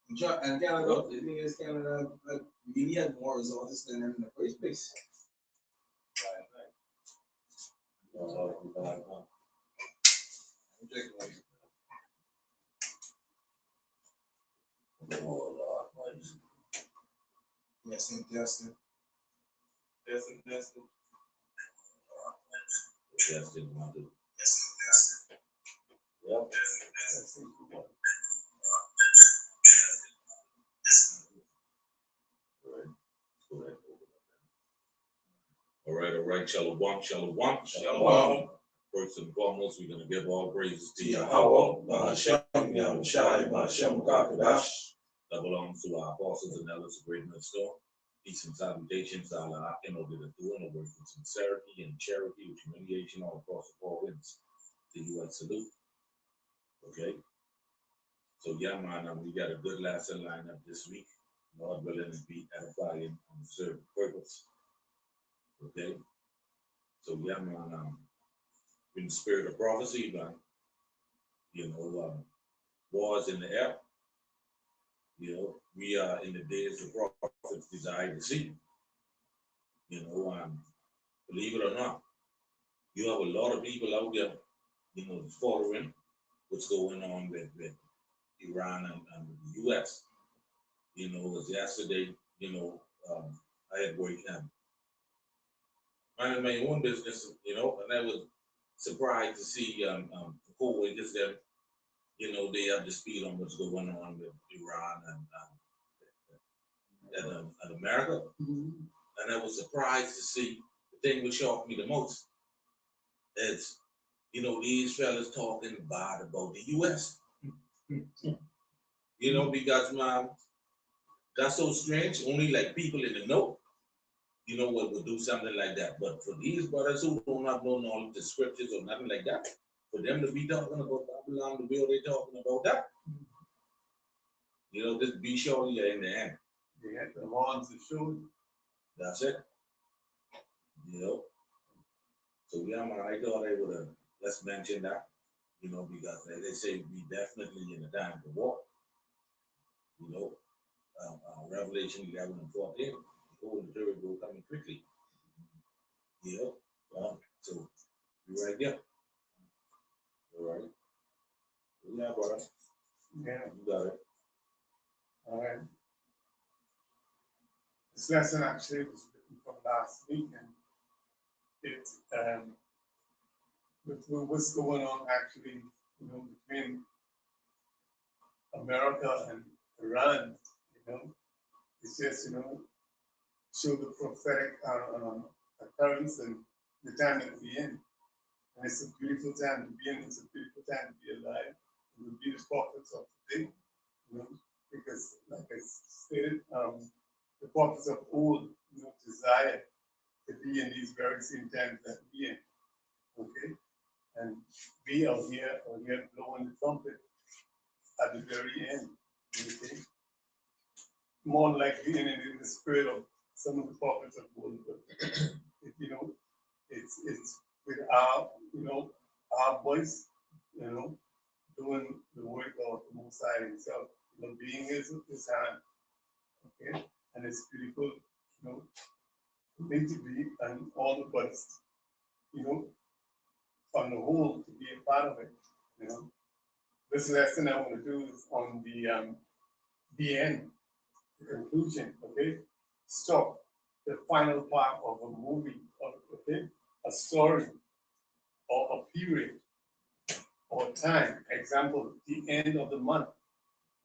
And Canada, the thing is, Canada really had more resources than them in the first place. Testing, testing. Testing, testing. Testing, one, two. Testing, testing. Yep. Testing, one. All right. Shalom. Shalom. First and foremost, we're going to give all praises to Yahweh, Bahashem, Yahushai, Bahashem, Kakadash. that belongs to our apostles and elders of great and storm. Peace and salutations, Allah, I know that the doing the work with sincerity and charity, with humiliation all across the four winds. To you, I salute. Okay? So, yeah, man, we got a good lesson lined up this week. Lord willing to be edifying on the certain purpose. Okay? So, yeah, man, in the spirit of prophecy, man, wars in the air. We are in the days the prophets desire to see. Believe it or not, you have a lot of people out there, following what's going on with Iran and the US. As yesterday, I had worked minding my own business, and I was surprised to see the co-workers that, they have the speed on what's going on with Iran and America. Mm-hmm. And I was surprised to see the thing which shocked me the most is, these fellas talking bad about the US. Because, man, that's so strange. Only like people in the know, what would do something like that. But for these brothers who don't have no knowledge of scriptures or nothing like that, for them to be talking about Babylon the way they're talking about that, just be sure you're in the end. They had the horns to show. That's it. So yeah, man, I thought I would have let's mention that, because they say we definitely in the time of war. Revelation 11 and 14, behold, the third will coming quickly. So you're right there. All right. Yeah, brother. Yeah. You got it. All right. This lesson actually was written from last week, and it's with what's going on actually, between America and Iran, it's just, show the prophetic occurrence and the time that we're in. And it's a beautiful time to be in, it's a beautiful time to be alive. It will be the prophets of today, because like I stated, the prophets of old, desire to be in these very same times that we're in. Okay? And we are here blowing the trumpet at the very end. Okay? More likely in the spirit of some of the prophets of old, but it's with our our voice, doing the work of the Most High Himself, being His hand. Okay? And it's beautiful, for me to be and all of us, on the whole, to be a part of it. This lesson I want to do is on the end, the conclusion. Okay, stop the final part of a movie, okay, a story, or a period, or time. Example: the end of the month,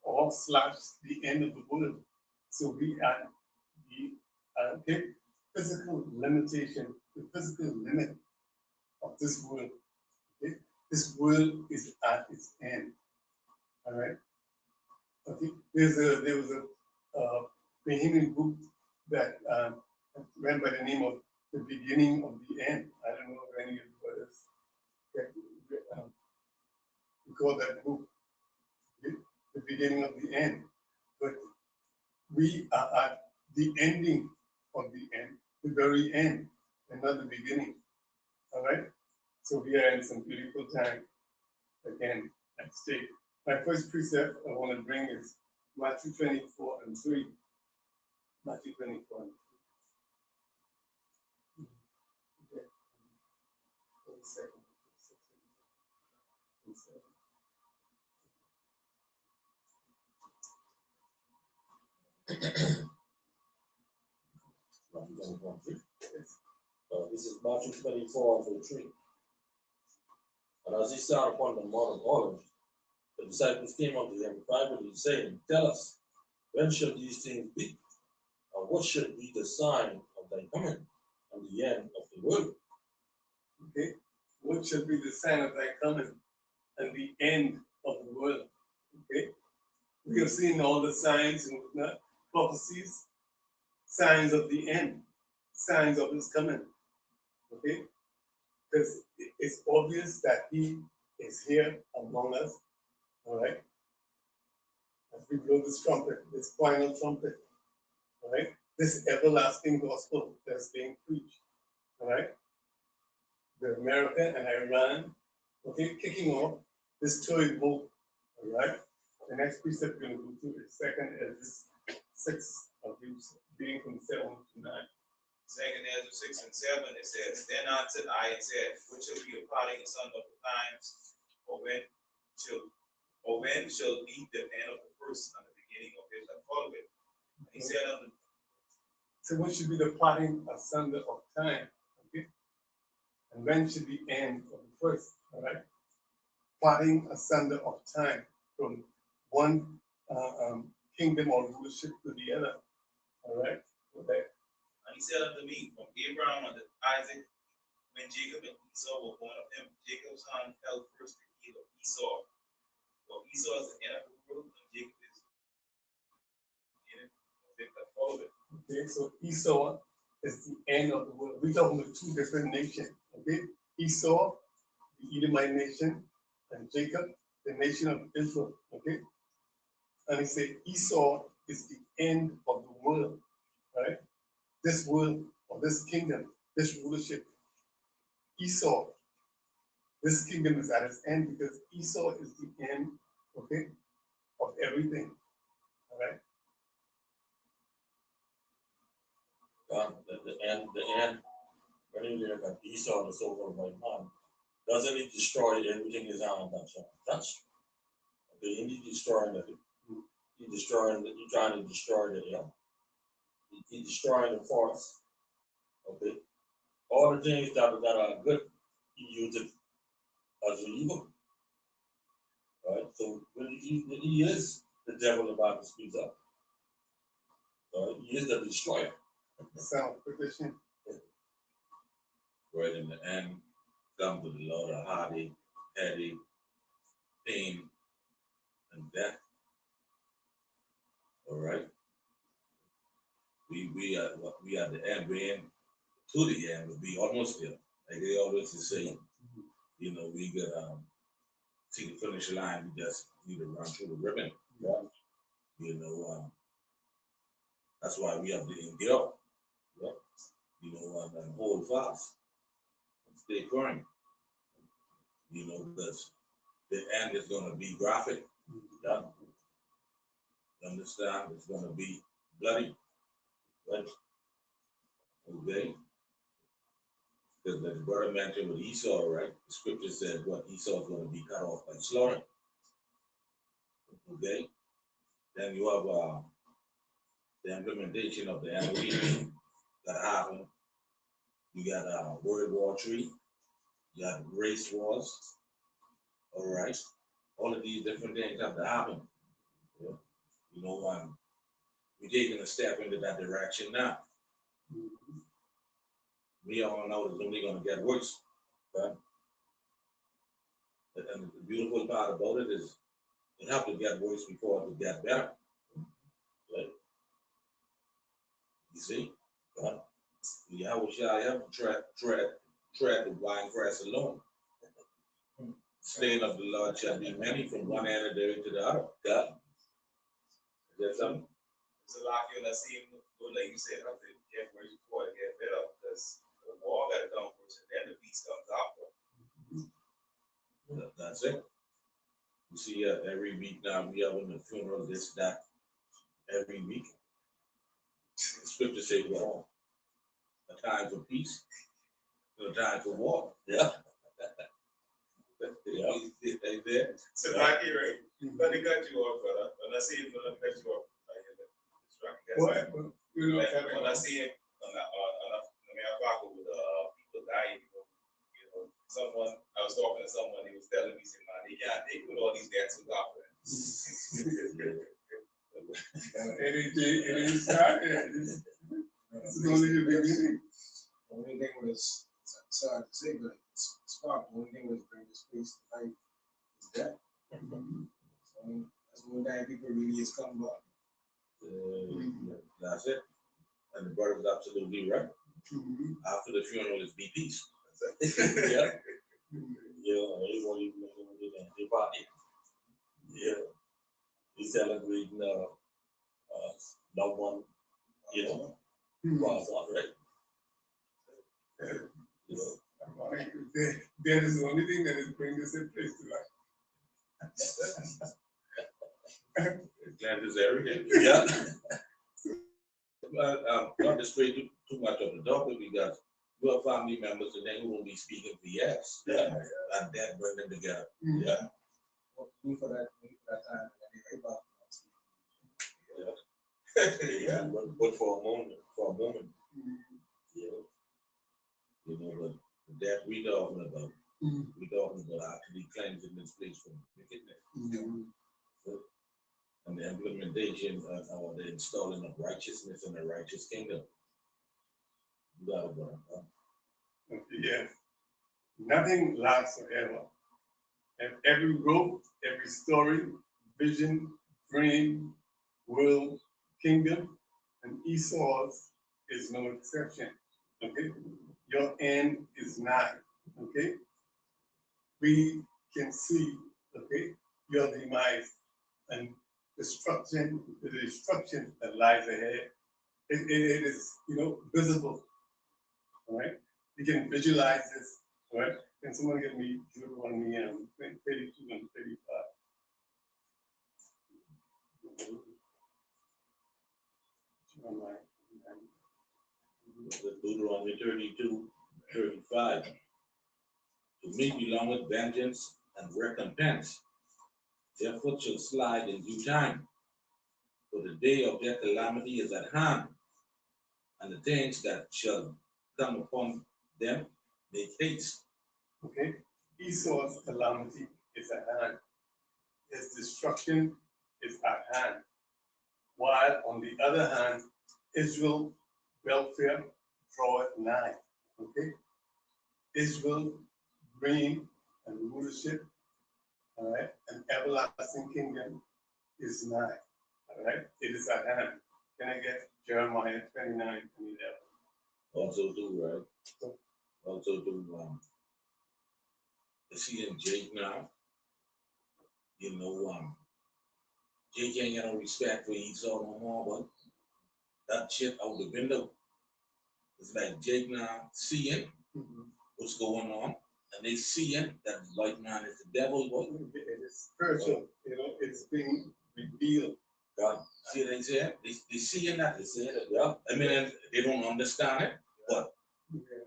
or / the end of the world. So we are the physical limitation, the physical limit of this world. Okay? This world is at its end. All right. Okay. There was a Bahamian book that ran by the name of The Beginning of the End. I don't know if any of you brothers recall that book, okay? The Beginning of the End. But we are at the ending of the end, the very end, and not the beginning. All right? So we are in some beautiful time again at stake. My first precept I want to bring is Matthew 24:3. Matthew 24:3. Okay. 1 second. This is Matthew 24:3. And as he sat upon the Mount of Olives, the disciples came unto him privately, saying, Tell us, when shall these things be? And what shall be the sign of thy coming and the end of the world? Okay. What shall be the sign of thy coming and the end of the world? Okay. We have seen all the signs and prophecies, signs of the end, signs of his coming. Okay. Because it's obvious that he is here among us. All right. As we blow this trumpet, this final trumpet. All right. This everlasting gospel that's being preached. All right. The America and Iran, okay, kicking off this third book. All right. The next precept we're going to go through is 2nd Ezra 6 of these, being from 7 to 9. 2nd Ezra 6 and 7, it says, Then answered I and said, What shall be a parting asunder of the times, or when shall be the end of the first and the beginning of it that follow it? And he said unto me, So what should be the parting asunder of time? Okay. And when should the end of the first? All right. Parting asunder of time from one kingdom or rulership to the other. All right. Okay. And he said unto me, From Abraham unto Isaac, when Jacob and Esau were born of him, Jacob's son held first the heel of Esau. For Esau is the end of the world, and Jacob is the end of it that follow it. Okay, so Esau is the end of the world. We're talking about two different nations. Okay, Esau, the Edomite nation, and Jacob, the nation of Israel. Okay, and he said Esau is the end of the world. Right, this world or this kingdom, this rulership, Esau, this kingdom is at its end because Esau is the end. Okay, of everything. All right. The end, when you look at Esau, the so-called white man, doesn't it destroy everything his hand touch? Okay, he's destroying it. He's trying to destroy the he's destroying the forest. Okay. All the things that are good, he used it as evil. Right? So when he is the devil the Bible speaks up. He is the destroyer. Self-petition. Right in the end, comes with a lot of heartache, headache, pain, and death. All right. We at the end, we're in to the end, but we almost there. Like they always say, you know, we get see the finish line, we just need to run through the ribbon. Yeah. You know, that's why we have to endure. Yeah. You know, and hold fast and stay firm. You know, because the end is gonna be graphic. Yeah. You understand? It's gonna be bloody. Right? Okay. Because the brother mentioned with Esau, right? The scripture said what Esau is going to be cut off by slaughter. Okay. Then you have the implementation of the MOE that happened. You got World War III. You got race wars. All right. All of these different things have to happen. Yeah. You know, we're taking a step into that direction now. We all know it's only going to get worse. Right? And the beautiful part about it is it have to get worse before it will get better. Right? You see? Right? Yeah, I wish I have tread the wine press alone. Slain of the Lord shall be many from one end of the earth to the other. God. Is that something? It's a lot of us seeing, like you said, have to get worse before it get better because the war got to come first and then the beast comes after. That's it. You see, every week now we having a funeral, this, that. every week. The scripture says, well, a time for peace, and a time for war. Yeah. Yeah. Right there. So, Rocky, right? Let me cut you off, brother. When I see him, let me cut you off. What? You know, When I see him on the Paco with people dying, you know, someone, I was talking to someone, he was telling me, saying, man, they put all these deaths in God. it is started. This is only the beginning. The only thing was, sorry to say, but it's spark. The only thing was bring this place to life is death. So that's one thing people really is come back. That's it. And the brother was absolutely right. After the funeral is be peace. Yeah. Yeah, everybody did that. They party. Yeah. He celebrating loved one, you know, was all right. You know. That is the only thing that is bringing this place to life. Glad is everything. Yeah. Not to stray too much of the topic because your family members and then who will be speaking for years. Yeah. And then bring them together. Yeah. Wait for that time, and then they right back. Yeah, but for a moment, yeah. You know, but that we talking about, we talking about actually cleansing this place from wickedness. And the implementation or the installing of righteousness in the righteous kingdom. You gotta go. Yes. Nothing lasts forever. And every rope, every story, vision, dream, will, kingdom, and Esau's is no exception. Okay? Your end is nigh. Okay? We can see, okay, your demise and the destruction that lies ahead. It is, you know, visible. All right? You can visualize this. All right? Can someone give me Deuteronomy 32 and 35? Deuteronomy 32, 35. To me belongeth vengeance and recompense. Their foot shall slide in due time. For the day of their calamity is at hand, and the things that shall come upon them make haste. Okay? Esau's calamity is at hand. His destruction is at hand. While on the other hand, Israel's welfare draweth nigh. Okay? Israel's reign and rulership, all right, and everlasting kingdom is nigh. All right? It is at hand. Can I get Jeremiah 29 and 11? Also do, right? Also do, you see in Jake now, you know, Jake ain't got no respect for Esau no more, but that shit out the window. It's like Jake now seeing what's going on, and they seeing that the white man is the devil, boy. It is spiritual, you know, it's being revealed. God, see what they say? They seeing that, they say that, yeah. I mean, they don't understand it, but,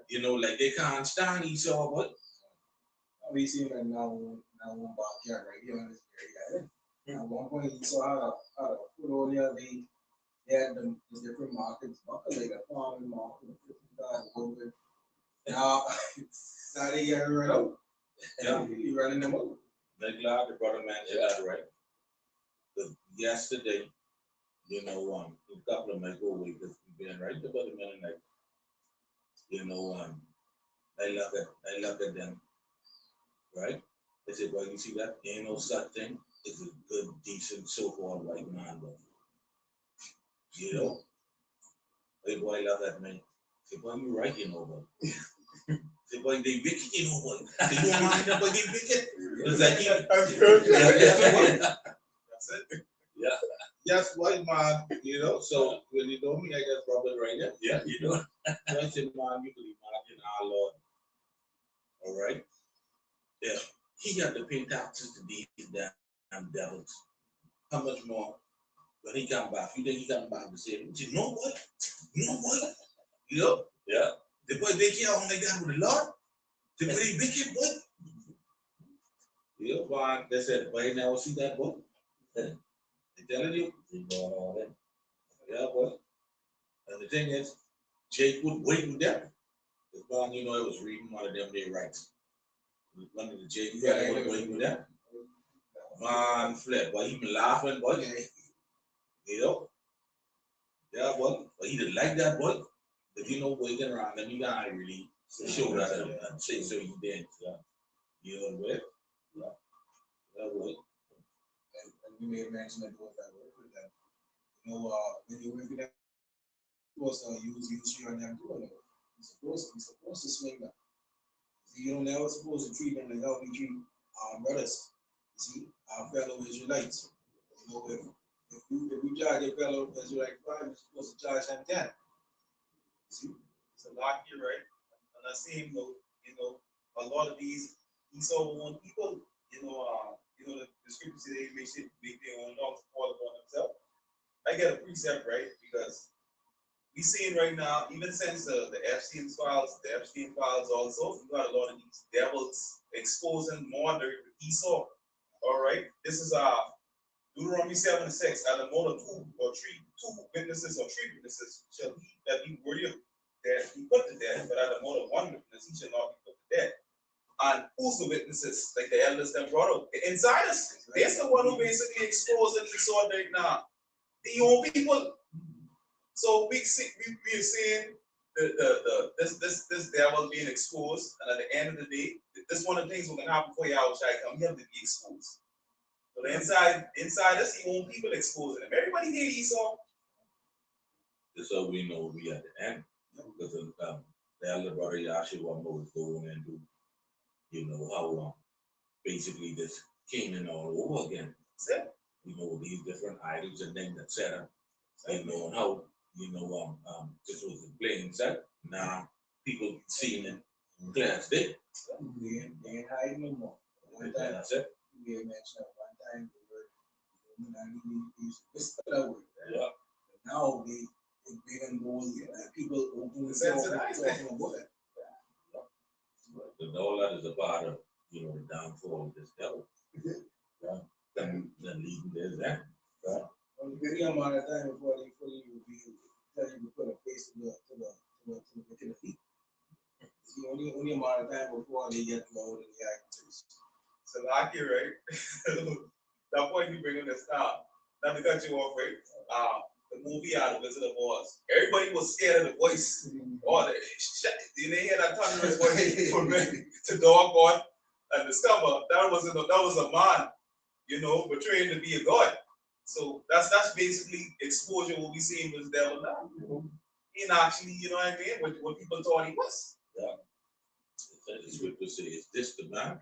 you know, like they can't stand Esau, but. We see that now backyard right here on this area. At one point, you saw how to put all the other they had the different markets, like a farming market, now they get rid of. Yeah. You running them over. They're glad the brother mentioned that, right? Because yesterday, you know, a couple of my co-workers been right about the minute, like, you know, I look at them, right? They said, well, you see that? Ain't no such thing. It's a good, decent, so-called white man, though. You know? Hey, boy, love that man. Say, boy, you right, you know, boy. Say, boy, they wicked, you know, boy. Say, you mind that, boy, they wicked. It's like, That's it. yeah. Yes, white man, you know, so when you know me, I just Robert right there. Yeah, you know. So I said, man, you can imagine our Lord. All right? Yeah. He got to pay taxes to these damn devils. How much more When he come back, few days he come back and say, you know what? You know what? You know? Yeah. The boy they care on like that with the Lord. The boy they wicked boy. You know, but they said, boy, now see that boy. They telling you, You know all that. yeah, boy. And the thing is, Jake would wait with them. The man, you know, I was reading one of them their rights. One of the Jake would wait with them. Man, flip, boy, he been laughing, boy. You know? Yeah, boy. But he didn't like that, boy. But you know, boy, you get around them, you gotta really show that and say so you did. Yeah. You know what? Yeah. That boy. And we made mention that those that work with them. You know, when you work with them, you're supposed to use you on them too. You're supposed to swing them. See, you don't never supposed to treat them like how we treat our brothers. You see, our fellow Israelites. You know, if you charge your fellow Israelite 5, you're supposed to charge them 10. See? It's a lot here, right? And I see him though, a lot of these Esau one people, the scriptures say they make their own laws fall upon themselves. I get a precept, right? Because we seeing right now, even since the Epstein files also, you got a lot of these devils exposing more the Esau. All right, this is Deuteronomy 7:6. At the mouth of two witnesses or three witnesses shall he that be worthy of death be put to death, but at the mouth of one witness he shall not be put to death. And who's the witnesses? Like the elders that brought out the insiders. They're the one who basically exposing Esau right now. The own people. So we are seeing this devil being exposed, and at the end of the day, this one of the things we're gonna happen for Yahweh Shai come, you have to be exposed. So the inside us, he won't people exposing him. Everybody hate Esau. Just so we know we at the end. Because the elder brother Yahshua was going and do, you know, how basically this Canaan all over again. You know, these different idols and things that set up, you know, how, you know, this was a plain set. Now people seeing it clear as day. They ain't hiding no more. One time, That's it. we had mentioned at one time the word, we used to whisper that word. Yeah. But now they big and bold, and people open the Sense door of and talking about it. And all that is a part of, you know, the downfall of this devil. Yeah. Then leading there's that. Well, the amount of time before they fully reveal, tell you to put a face to the feet. See, only amount of time before they get to all the actors. So lucky, right? That point you bring in the start. Not to cut you off, right? The movie The Wizard of Oz. Everybody was scared of the voice. Oh, did they hear that thunderous voice from to dog on and discover that was a man, you know, portraying to be a god. So that's basically exposure what we see in this devil now. In actually, you know what I mean? What people thought he was. Yeah. The scripture says, this the man?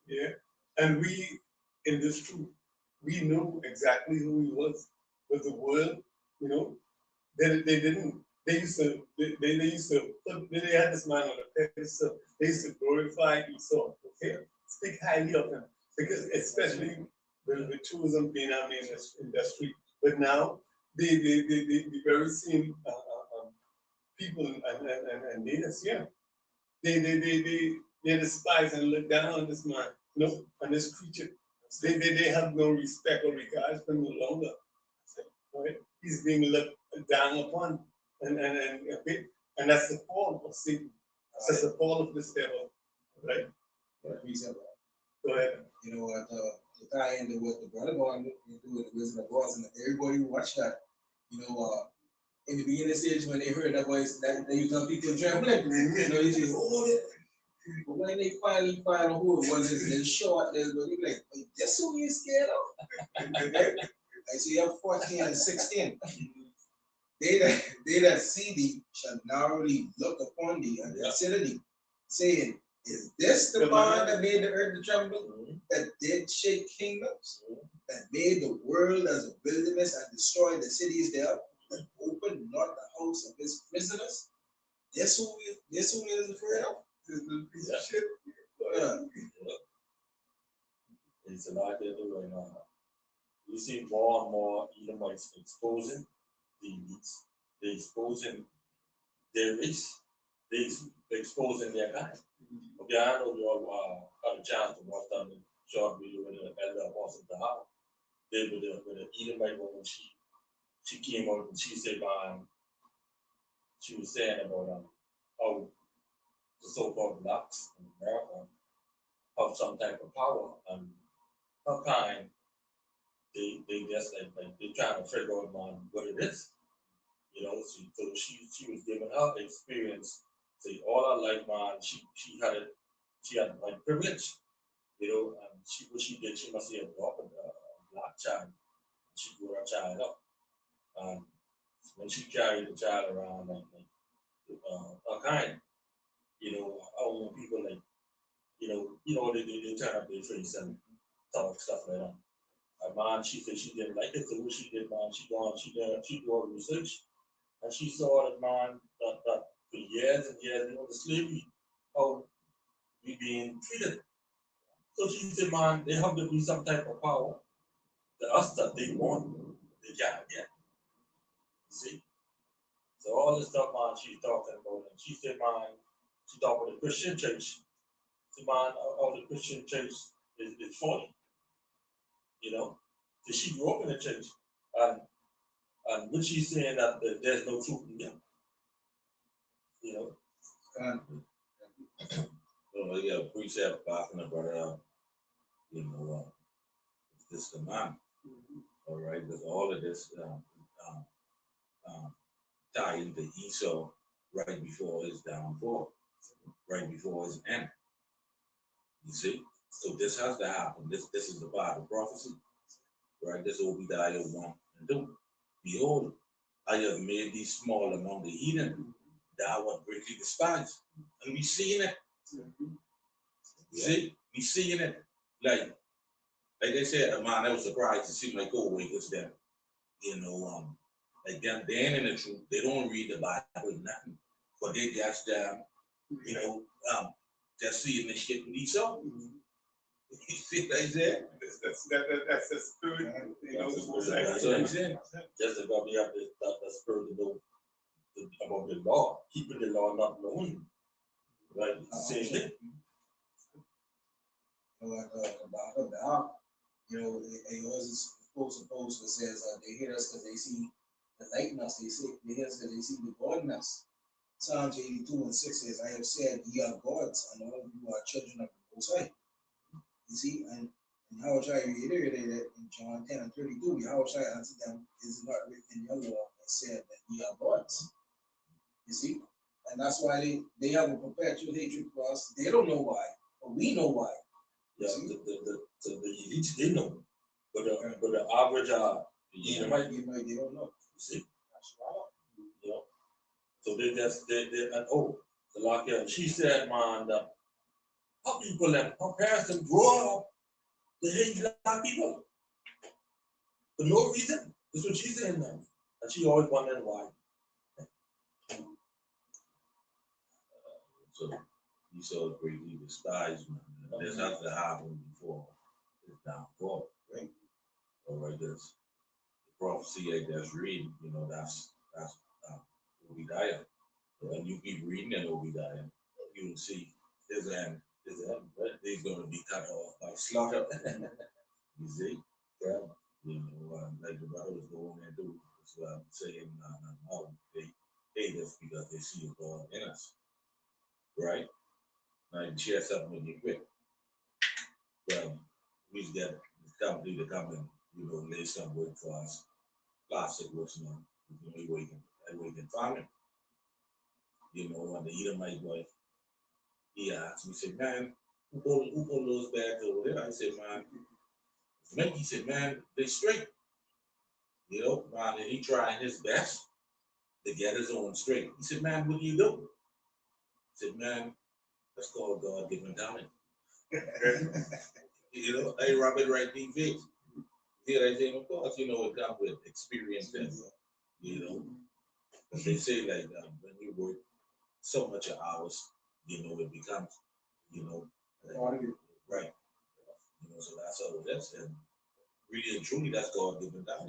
Yeah. And we, in this truth, we know exactly who he was. But the world, you know, they didn't. They used to they had this man on a pedestal. They used to glorify Esau, okay, speak highly of him, because especially the tourism being our main industry. But now the very same people and natives, yeah, they despise and look down on this man, you know, on this creature. They have no respect or regard for him no longer. Right? He's being looked down upon, and that's the fall of Satan. That's the fall of this devil, right? Go ahead. You know what? To tie into what the brother going to do with the Wizard of Oz, and everybody who watched that, you know, in the beginning stage when they heard that voice, that you tell people trembling, you know, they just but when they finally find out who it was, it's short, but they like, that's who you scared of. Like, so you have 14 and 16. They that see thee shall narrowly look upon thee and consider thee, saying, is this the man that made the earth to tremble, that did shake kingdoms, that made the world as a wilderness and destroyed the cities thereof, that opened not the house of his prisoners? This who is afraid of? Piece of shit. It's a lot they do right now. you see more and more Edomites exposing the elites. They're exposing their race. They're exposing their kind. Okay, I know you all had a chance to watch that short video with the elder apostle Tahar. They with the Edomite woman, she came out and she said, she was saying about how the so-called blacks in America have some type of power and how kind they just like they trying to figure out what it is. You know, so she was giving her experience. Say all her life, man, she had like privilege. You know, and what she did, she must have adopted a black child. She grew her child up. And when she carried the child around her kind, you know, I don't want people like, they turn up their face and talk stuff like that. And man, she said she didn't like it, so what she did, man, she do her research, and she saw that, man, that for years and years, the slavery, how we being treated. So she said, man, they have to be some type of power to us that they want, they can't get. You see? So all this stuff, man, she's talking about, and she said, man, she talked about the Christian church. So, man, all the Christian church is phony, you know. So she grew up in the church, and when she's saying that there's no truth in them, you know. So yeah, precept talking about this command. All right, because all of this tie into Esau right before his downfall, right before his end. You see? So this has to happen. This is the Bible prophecy. Right? This Obadiah 1 and 2. Behold, I have made thee small among the heathen, thou art greatly despised. And we seeing it. You see? We seeing it. Like they said, man, I was surprised to see my co-workers that, like them, they ain't in the truth. They don't read the Bible, nothing. But they just, just seeing this shit with Esau. You see what I said? That's the spirit, That's what I'm saying. Just about we have the spirit to know about the law, keeping the law not known. Right? Same thing. It was supposed to says they hate us because they see the light in us. They hate us because they see the God in us. Psalms 82:6 says, I have said, ye are gods, and all of you are children of the Most High. You see, and how shall I reiterate that in John 10:32? How shall I answer them? Is it not written in your law and said that ye are gods? You see, and that's why they have a perpetual hatred for us. They don't know why, but we know why. Yeah, the elites they know, but the average They don't know. you see, you know. So they and the lock in. She said, man, that how people and her parents them grow up to hate black people for no reason. That's what she's saying now. And she always wondering why. So Esau is greatly despised, man. This has to happen before his downfall. Right? All right, that's the prophecy I just read, that's Obadiah. When you keep reading in Obadiah, you will see his end, but he's going to be cut off by slaughter. You see? Yeah. Like the brothers go on and do. That's what I'm saying. No, they hate us because they see a God in us. Right? Now you can share something with you quick. Well, we just got this company to come and, lay some work for us. Plastic works now. We can farm it. And the Edomite boy, he asked me, he said, man, who pulled those bags over there? I said, man, he said, man, they straight. Man, and he trying his best to get his own straight. He said, man, what do you do? I said, man, that's called God given talent. I rub it right in the face. I say, of course, it comes with experience and, but they say like when you work so much hours, it becomes, right. So that's all it is. And really and truly, that's God given down.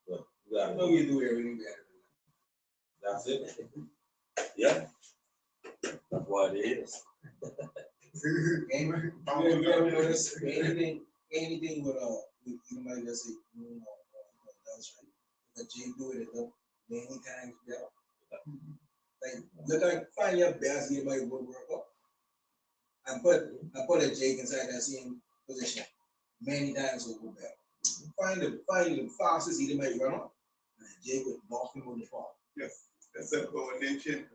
But you I gotta know you do everything better that's it. Yeah. That's what it is. than that. Anything with somebody that say, that's right. But Jay do it many times better. Like, look like find your best game like would work up. And put a Jake inside that same position many times over better. Find the fastest he might run up. And Jake would knock him on the ball. Yes, that's a coordination.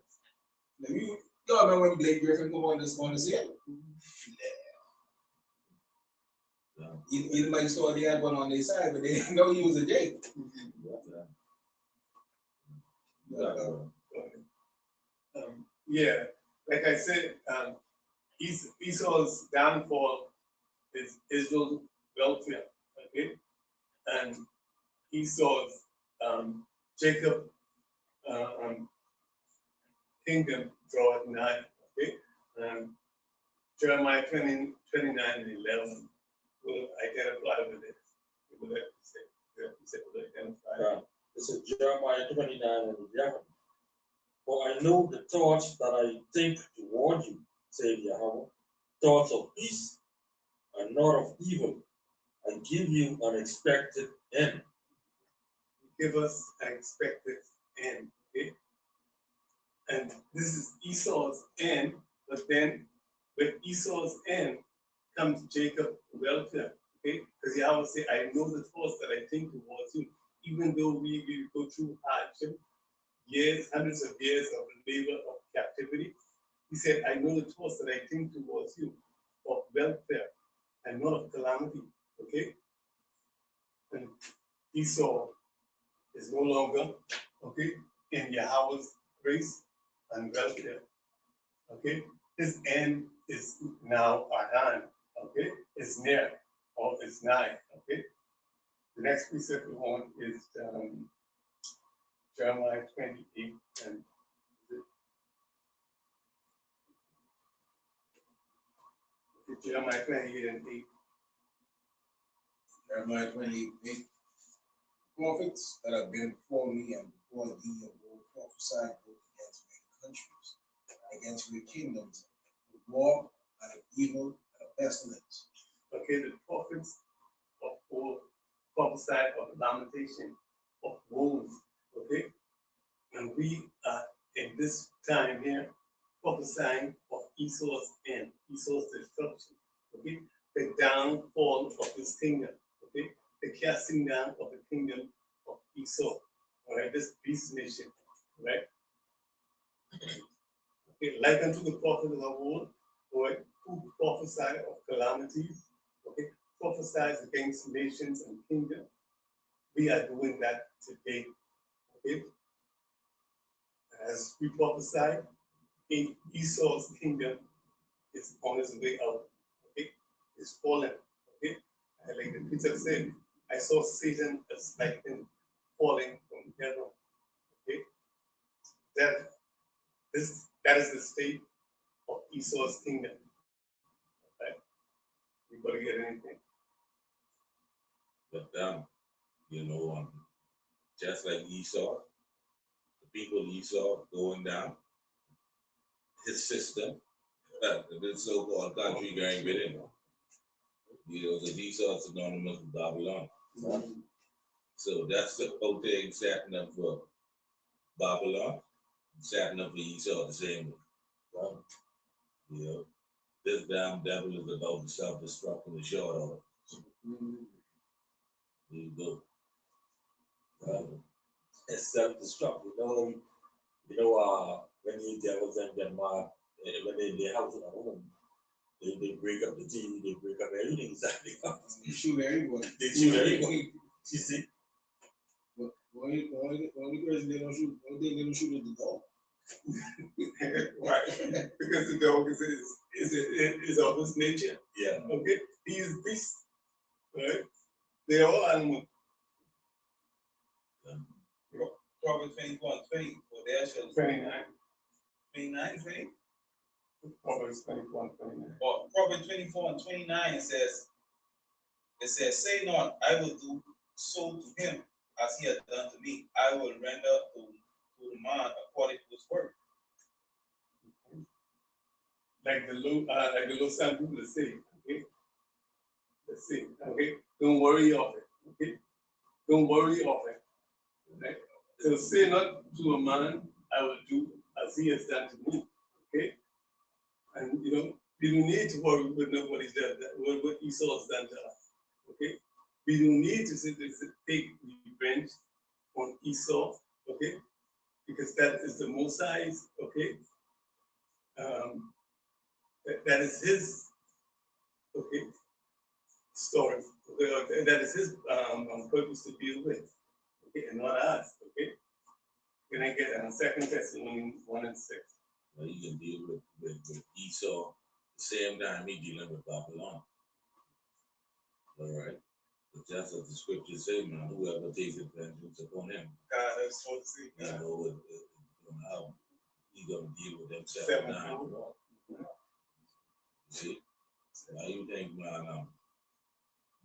You remember when Blake Griffin come on the scene? He might thought they had one on their side, but they didn't know he was a Jake. Yeah, like I said, Esau's downfall is Israel's welfare, okay? And Esau's Jacob kingdom draweth nigh, okay? Jeremiah 29 and 11 will identify with this. It will identify. This is Jeremiah 29 and 11. For I know the thoughts that I think toward you, said Yahweh, thoughts of peace and not of evil, and give you an expected end. Give us an expected end, okay? And this is Esau's end, but then with Esau's end comes Jacob's welfare, okay? Because Yahweh say, I know the thoughts that I think towards you, even though we go through hardship, years, hundreds of years of labor, of captivity. He said, I know the thoughts that I think towards you, of welfare and not of calamity, okay? And Esau is no longer, okay, in Yahweh's grace and welfare, okay? His end is now at hand, okay? It's near, or it's nigh, okay? The next precept we want is Jeremiah 28 and Jeremiah 28 and 8. Jeremiah 28. Prophets that have been before me and before thee of old prophesied both against many countries and against your kingdoms, of war and of evil and of pestilence. Okay, the prophets of old prophesied of lamentation, of woes, okay? And we are in this time here prophesying of Esau's end, Esau's destruction, okay? The downfall of his kingdom, okay? The casting down of the kingdom of Esau, all right? This beast nation, right? Okay, like unto the prophets of old, right? Who prophesy of calamities, okay? Prophesies against nations and kingdoms. We are doing that today, okay? As we prophesy, in Esau's kingdom is on its way out, okay? It's fallen, okay? And like the preacher said, I saw Satan as lightning falling from heaven, okay? That is the state of Esau's kingdom, right? You gotta get anything. But just like Esau, the people of Esau going down, his system, this so-called country going with him. Because Esau is synonymous with Babylon. So that's the whole thing setting up for Babylon, setting up for Esau the same way. This damn devil is about to self-destruct in the short order. There you go. It's self-destruct. When the devils and them when they have a home, they break up the TV, they break up everything inside the house. You shoot everyone. They shoot everyone. You see? Only person they don't shoot, only thing they don't shoot is the dog. Right, because the dog is of his nature. Yeah. Okay, he is beast, right? They are all animals. Proverbs 21, 20, for there shall 29. 29, 20. Proverbs 21, 29. Or Proverbs 24 and 29 says, It says, say not, I will do so to him as he has done to me. I will render to the man according to his work. Like the low sound people say, okay? Let's see, okay? Don't worry of it, okay? Don't worry of it. Right? So say not to a man, I will do as he has done to me, okay? And you know, we don't need to worry with nobody's done that, what Esau has done to us, okay? We don't need to take revenge on Esau, okay? Because that is the Most High's, okay? That is his, okay, story. Okay? That is his purpose to deal with, okay, and not us, okay? Can I get that on 2 Thessalonians 1:6? Well, you can deal with Esau the same time he dealing with Babylon. All right. But that's what the scriptures say, man. Whoever takes vengeance upon him, God has told us, you know, how he gonna deal with himself 7. down the road. You see? Now you think, man,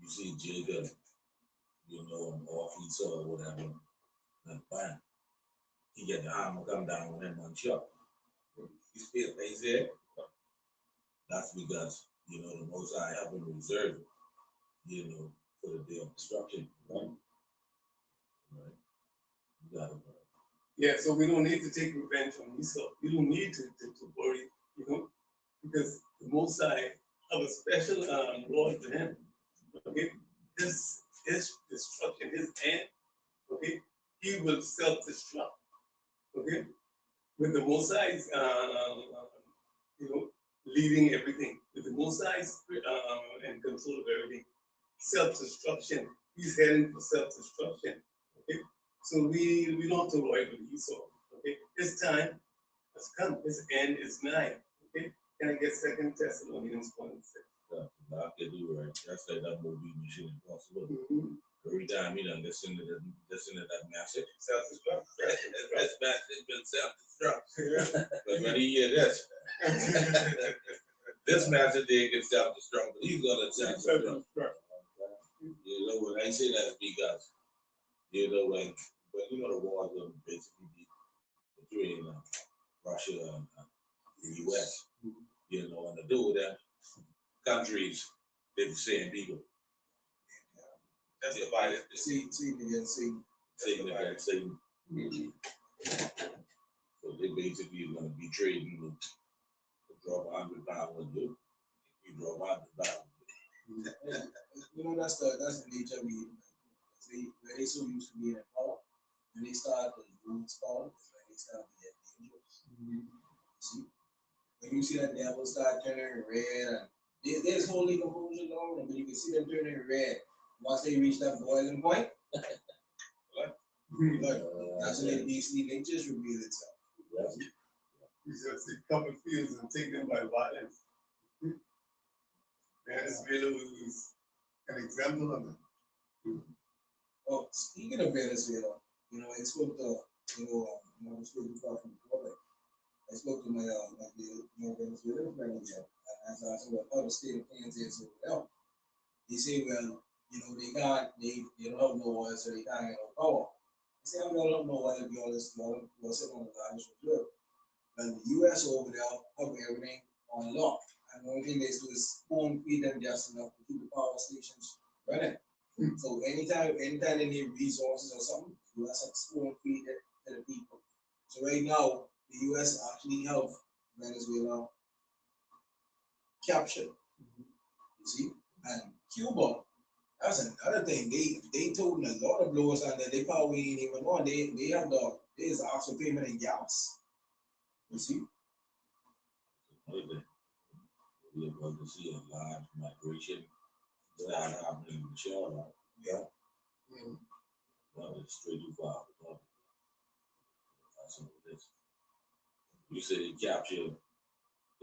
you see Jacob, you know, off Esau or whatever, and bang, he get the hammer come down on him one shot. You see what they said? That's because, you know, the Most High have him reserved, you know, for the day of destruction, right? Right? You got it, right? Yeah, so we don't need to take revenge on Esau. We don't need to worry, you know, because the Most High have a special reward to him. Okay, his destruction, his end. Okay, he will self-destruct. Okay, with the Most High's, you know, leading everything. With the Most High's in control of everything. Self-destruction. He's heading for self-destruction. Okay. So we don't have to worry with Esau. Okay, his time has come. His end is nigh. Okay, can I get 2 Thessalonians 1:6? I can do right. That's like that movie Mission Impossible. Mm-hmm. Every time you done listen to that message, self-destruct. this message been self-destruct. But when he hear this, this message did get self-destruct, but he's gonna self-destruct. You know, when I say that, it's because, you know, when you know the war is going to basically be between Russia and the US, you know, and the two of them countries, they're the same people. That's divided. See against see. Satan against Satan. So they basically are going to be trading with drop 100 pounds with you. You drop 100 pounds. You know, that's the nature we they so used to being in power. When they start to lose power, it's like they start to get dangerous. See? When you see that devil start turning red, and there's holy composure going, but you can see them turning red once they reach that boiling point. Like, that's when these natures reveal itself. Yeah. You just see cover fields and take them by violence. Venezuela is an example of it. Oh, speaking of Venezuela, you know, I spoke to, I spoke to from before, I spoke to my Venezuelan friend here, and as I asked what other state of things is over there. He said, well, you know, they don't have no oil, so they can't get no power. I said, I don't have no oil, be honest, you're sitting on the Irish reserve. And the US over there have everything on lock. And the only thing they do is spoon feed them just enough to keep the power stations running. So anytime they need resources or something, the US have to spoon feed it to the people. So right now, the US actually have Venezuela captured. You see? And Cuba, that's another thing. They told a lot of blowers on that they probably ain't even on. They just ask for payment in gas. You see? We're going to see a large migration start happening in Charlotte. Yeah. Well, it's straight too far. That's what it is. You say they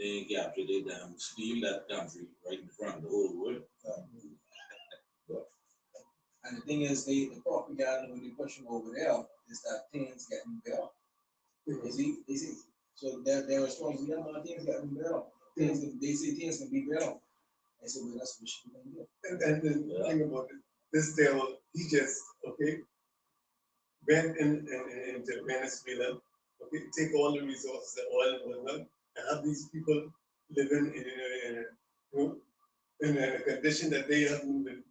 ain't captured, they damn steal that country right in front of the whole world. And the thing is, the propaganda when they push them over there is that things getting better. You see, they say, so their response, yeah, man, things getting better. They say things can be better. I I said, well, that's what she can do. And the Yeah. thing about it, this devil, he just, okay, went into Venezuela, okay, take all the resources, the oil and whatnot, and have these people living you know, in a condition that they haven't been,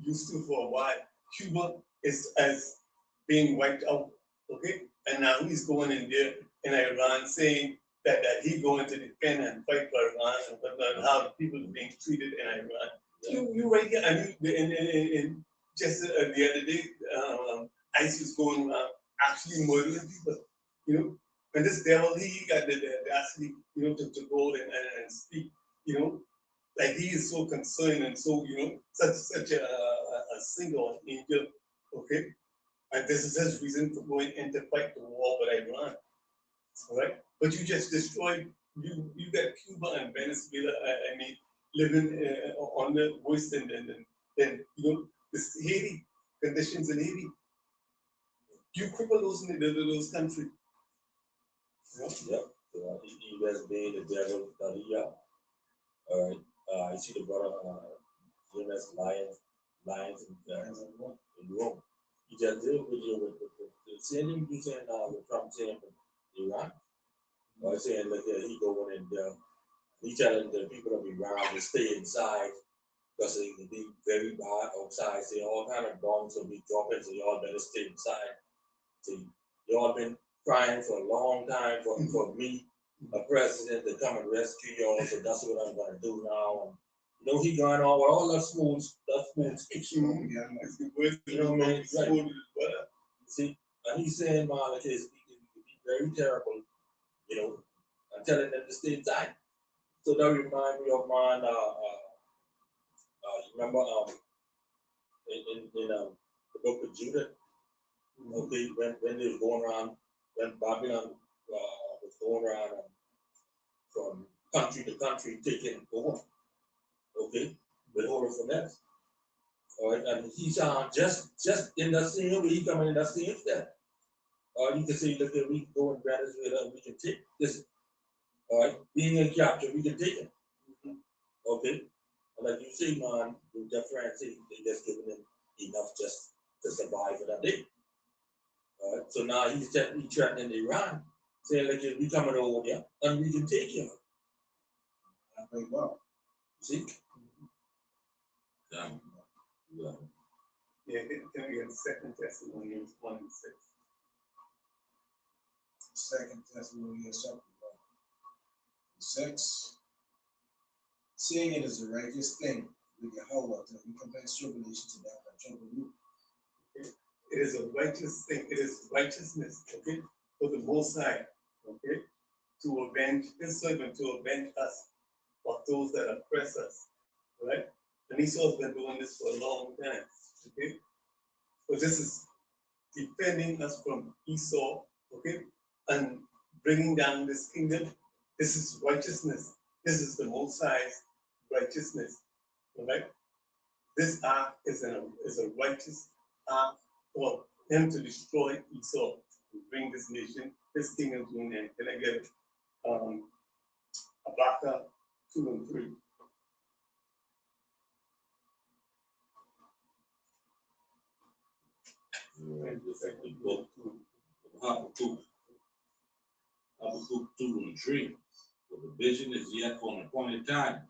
used to for a while. Cuba is as being wiped out, okay? And now he's going in there in Iran saying that he going to defend and fight for Iran and whatnot, and how the people are being treated in Iran. You right here, and in just the other day, ICE was going around actually murdering people, And this devil, he got the audacity, to go and speak, like he is so concerned and so, such a single angel, okay? And this is his reason for going in to fight the war with Iran, all right? But you just destroyed, you got Cuba and Venezuela, I mean, living on the worst and then, this Haiti, conditions in Haiti. You cripple those countries. Yep. He was being the devil that he are. All right. You see the brother, GMS Lions in Rome. He just deal with you with the same thing you saying with Trump saying with Iran. Saying look at he going in there. He telling the people of Iran to stay inside because it can be very bad outside. Say all kind of bombs will be dropping, so y'all better stay inside. See, y'all been crying for a long time for me, a president, to come and rescue y'all. So that's what I'm gonna do now. And he going on with all that smooth speech. Yeah, I'm like, It's the worst You know what I mean? right. See, and he's saying, man, like his speaking can be very terrible, and telling them to stay inside. So that remind me of mine. You remember in the book of Judah, okay, when they was going around, when Babylon was going around from country to country taking over, okay, with order from that. All right, and he's just in that same way, he coming in that same step. You can say, look, we can go in Venezuela and we can take this. All right, being in capture, we can take it. Okay, and like you say, man, with their friends, they just giving them enough just to survive for that day. All right, so now he's threatening Iran, saying like, we coming over there and we can take you. I'm like, wow. See? Yeah. Yeah. Yeah, then we have Second Thessalonians 1:6. Second Thessalonians chapter 1:6. Seeing it is a righteous thing with Yahweh to recompense tribulation to them that trouble you. It is a righteous thing. It is righteousness, okay, for the Most High, okay, to avenge His servant, to avenge us of those that oppress us, right? And Esau's been doing this for a long time, okay? So this is defending us from Esau, okay, and bringing down this kingdom. This is righteousness. This is the Most High's righteousness, all right? This act is a righteous act for him to destroy Esau, to bring this nation, this kingdom to an end. Can I get Habakkuk 2:3? This is the book of Habakkuk 2:3. For the vision is yet for an appointed time,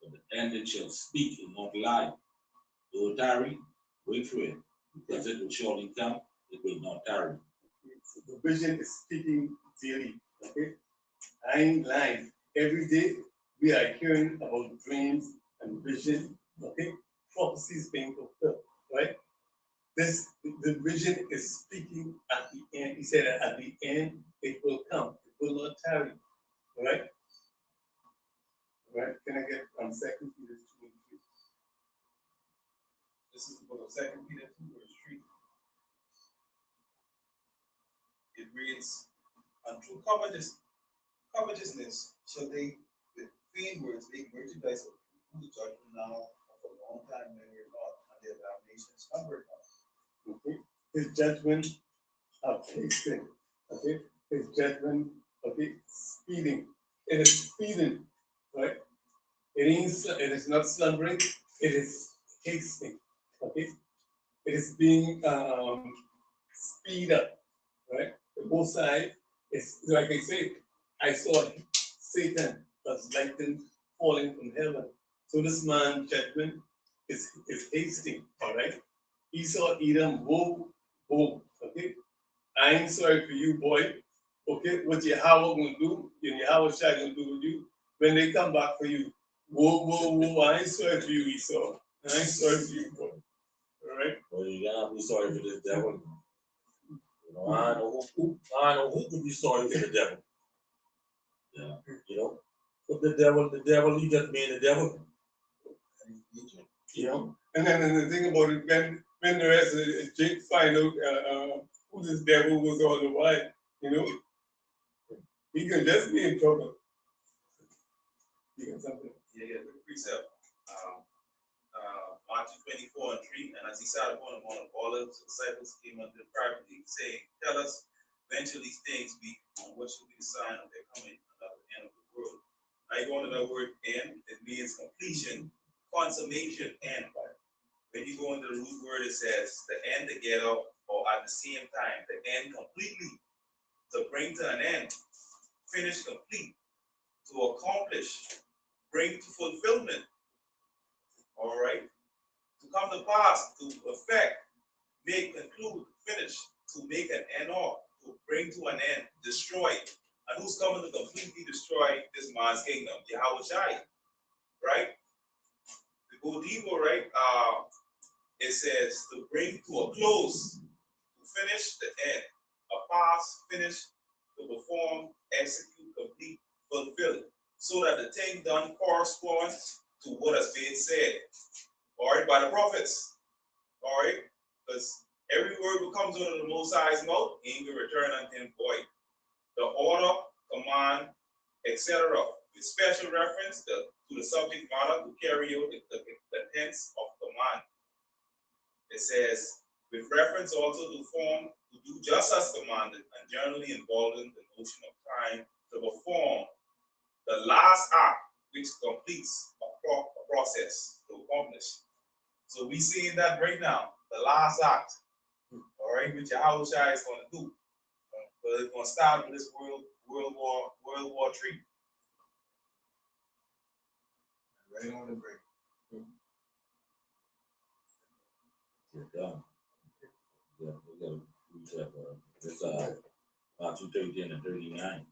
but the end it shall speak and not lie. Though it tarry, wait for it, because it will surely come, it will not tarry. So the vision is speaking daily, okay? I ain't lying. Every day we are hearing about dreams and vision, okay? Prophecies being fulfilled, right? The vision is speaking at the end. He said that at the end it will come. It will not tarry, all right? All right? Can I get 2 Peter 2:3? This is the book of 2 Peter 2:3. It reads, and through covetousness shall they with vain words make merchandise of whose judgment now for a long time many are not, and their damnations numbered not. Okay? His judgment are hasting, okay? His judgment, okay, speeding. It is speeding, right? It is not slumbering, it is hasting. Okay? It is being speed up, right? The both sides is like I say, I saw Satan as lightning falling from heaven. So this man judgment is hasting, all right? Esau, Edom, woe, woe, okay? I ain't sorry for you, boy. Okay, what Yahweh gonna do, and Yahweh shall gonna do with you when they come back for you. Whoa, whoa, whoa, I ain't sorry for you, Esau. I ain't sorry for you, boy. All right? Well, you gotta be sorry for this devil. You know, I know who could be sorry for the devil. Yeah. You know, but the devil, he just made the devil. You know? And then the thing about it, when the rest of the Jake find out who this devil was all the while, you know, he could just be in trouble. You got something? Yeah, good precept. Matthew 24 and 3, and as he sat upon a mount of olives, the disciples came unto him privately, saying, Tell us, when shall these things be, and what shall be the sign of their coming and of the end of the world? Now you go into that word end, it means completion, consummation, end. When you go into the root word, it says the end together or at the same time, the end completely, to bring to an end, finish complete, to accomplish, bring to fulfillment. All right? To come to pass, to effect, make, conclude, finish, to make an end of, to bring to an end, destroy. And who's coming to completely destroy this man's kingdom? Yahweh Shai, right? To go deeper, right? It says to bring to a close, to finish the end, a pass, finish, to perform, execute, complete, fulfill, so that the thing done corresponds to what has been said. All right, by the prophets. All right, because every word that comes out of the Most High's mouth ain't gonna return unto him void. The order, command, etc., with special reference to the subject matter to carry out the tense of command. It says, with reference also to form, to do just as commanded, and generally involving the notion of time to perform the last act which completes a process to accomplish. So we seeing that right now, the last act, all right, which Yahweh Shai is going to do. But it's going to start with this World War III. Right on the break. You're done. Yeah, we got to reset. It's Matthew 13 and 39.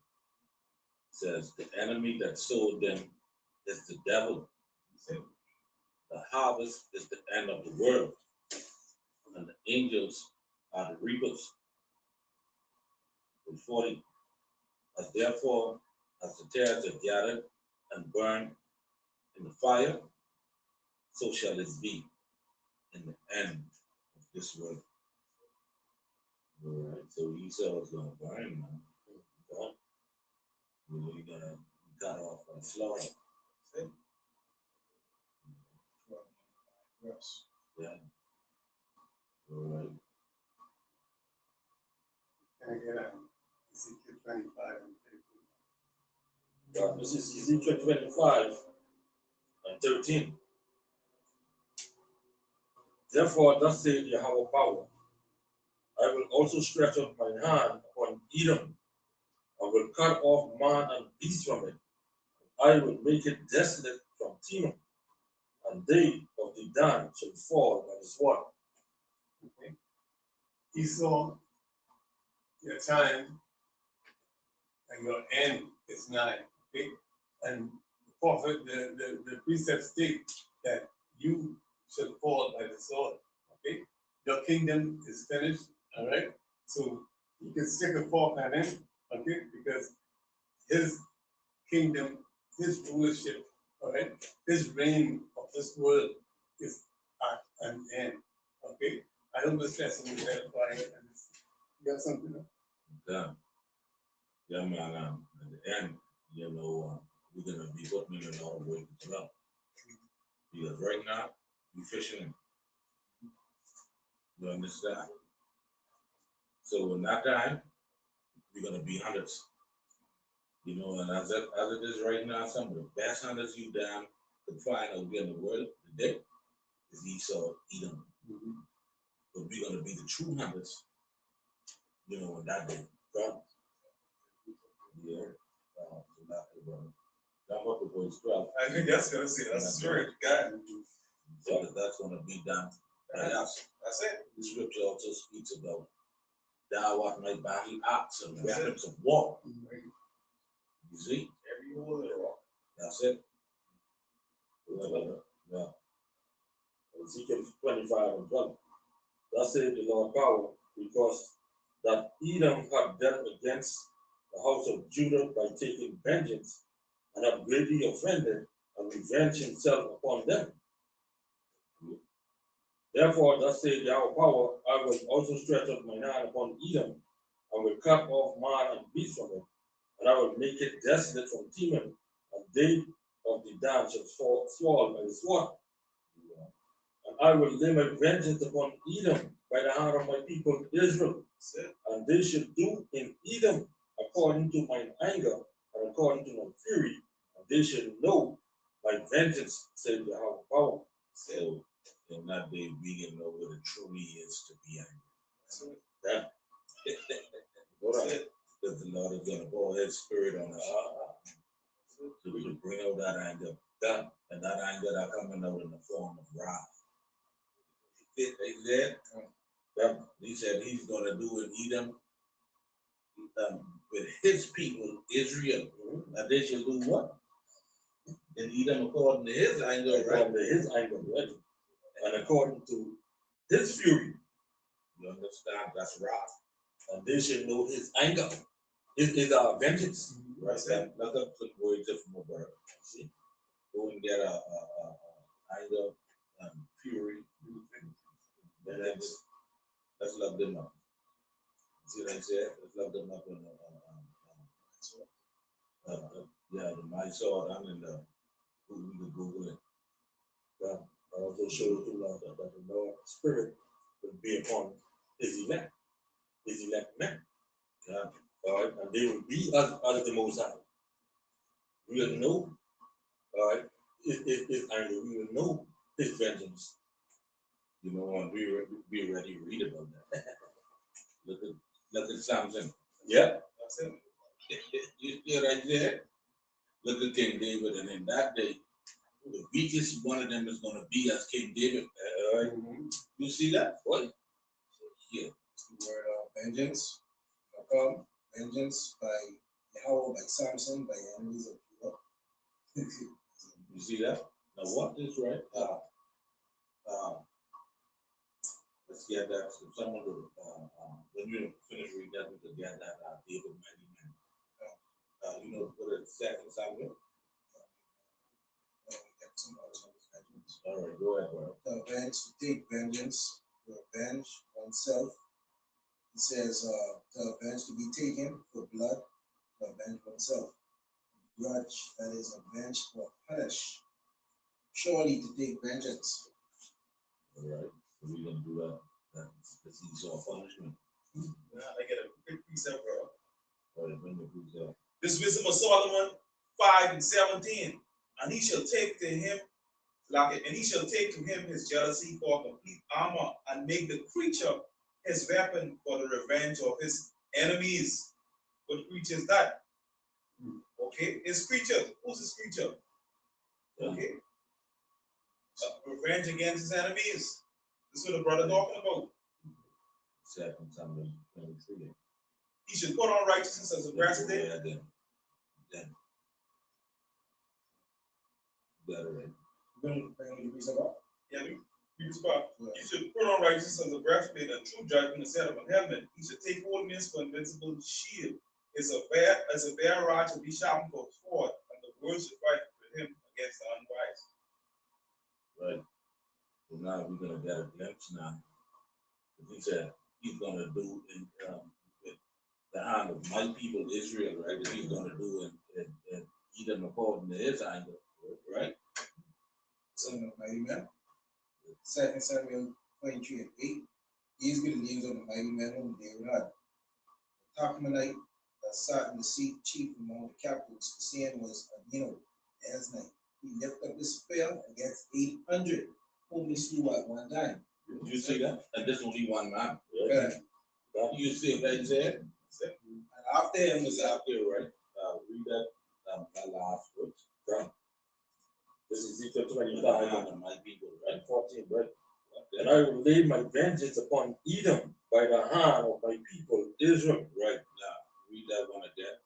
Says the enemy that sowed them is the devil. The harvest is the end of the world, and the angels are the reapers. Verse 40. As therefore, as the tares are gathered and burned in the fire, so shall it be in the end of this world. All right, so Esau is going to burn now. Okay? You're going to cut off and slaughter. Yes. Yeah. All right. Can I get Ezekiel 25 and 13? This is Ezekiel 25 and 13. Therefore, thus saith Yahweh power, I will also stretch out my hand upon Edom. I will cut off man and beast from it. I will make it desolate from Timon, and they of the Dan shall fall by the sword. Okay. Esau, your time and your end is nigh. Okay? And the prophet, the precepts state that you shall fall by the sword. Okay? Your kingdom is finished, all right? So you can stick a fork on him, okay? Because his kingdom, his rulership, all right? His reign of this world is at an end, okay? I hope this lesson is edifying. You got something? Done. Yeah, man. At the end, we're going to be putting in a lot of work as well. Because right now, we're fishing. You understand? So in that time, we're going to be hunters. And as it is right now, some of the best hunters you damn could find out in the world today is Esau, Edom. But we're gonna be the true hunters, you know, on that day. Right? Yeah. So that's what the verse 12. I think that's gonna say that's true. God, So that's gonna be done by us. that's it. The scripture also speaks about thou art my battle axe and weapons of war. You see? Every hole in the rock. That's it. Yeah. Ezekiel 25 and 12. Thus saith the Lord power, because that Edom had dealt against the house of Judah by taking vengeance, and have greatly offended, and revenged himself upon them. Therefore, thus saith Yahweh power, I will also stretch out mine hand upon Edom, and will cut off man and beast from it, and I will make it desolate from Teman, and they of the dam shall fall by the sword. And I will lay my vengeance upon Edom by the hand of my people Israel, and they shall do in Edom according to mine anger and according to my fury, and they shall know my vengeance, said Yahweh power. So in that day we can know what it truly is to be angry. That Because the Lord is gonna pour his spirit on us. So we can bring out that anger. And that anger that coming out in the form of wrath. He said he's gonna do in Edom with his people, Israel. And they shall do what? In Edom according to his anger, right? according to his anger, right? And according to his fury, You understand? That's wrath. and they shall know his anger, his vengeance. Right? That, look up some words of my brother. See? Go and get a anger and fury. And let's love them up. See what I said? Let's love them up on yeah, the my sword. I'm in the Google it. I also showed you that the Lord's spirit will be upon his elect men. Yeah. All right, and they will be as the Most High. We will know, all right, his anger. We will know his vengeance. You know, and we already read about that. look at Samson. Yeah, that's it. You see right there? Look at King David, and in that day, the weakest one of them is going to be as King David. You see that? What? So here. The word vengeance, come, vengeance by Yahweh, by Samson, by enemies of Judah. You see that? Now what is right? Let's get that. So someone will, when you finish reading that, we can get that David mighty man. You know what it's second Samuel? All right, go ahead, bro. To avenge, to take vengeance, to avenge oneself. It says to avenge, to be taken for blood, to avenge oneself. Grudge, that is avenge or punish. Surely to take vengeance. All right, so we're gonna do that. That's Esau punishment. I get a quick precept, bro. All right, bring the precept. This wisdom of Solomon 5:17. And he shall take to him his jealousy for complete armor, and make the creature his weapon for the revenge of his enemies. What creature is that? Okay, his creature. Who's his creature? Okay. Revenge against his enemies. This is what the brother talking about. Second Samuel 23. He should put on righteousness as a breastplate. Yeah, then. Got it right. Yeah, you should put on righteousness as a breastplate, and true judgment instead of a helmet. He should take holiness for invincible shield. As a bear rod should be sharpened for a sword, and the word should fight with him against the unwise. Right. So now we're gonna get a glimpse now. He said he's gonna do in with the hand of my people Israel, right? That he's gonna do in Edom according to his anger, right? Son of mighty man. 2 Samuel 23 and 8. These be the names of the mighty men whom David had. Tachmonite that sat in the seat chief among the captains. His name was Adino, the Eznite. he lifted up his spear against 800 whom he slew at one time. You see that? And there's only one man. Right. You see what I said? And after him was It's out there, right? Read that last verse. Right. This is Ezekiel 25 And my people, right? and 14, right? And I will lay my vengeance upon Edom by the hand of my people Israel. Right now, read that one again.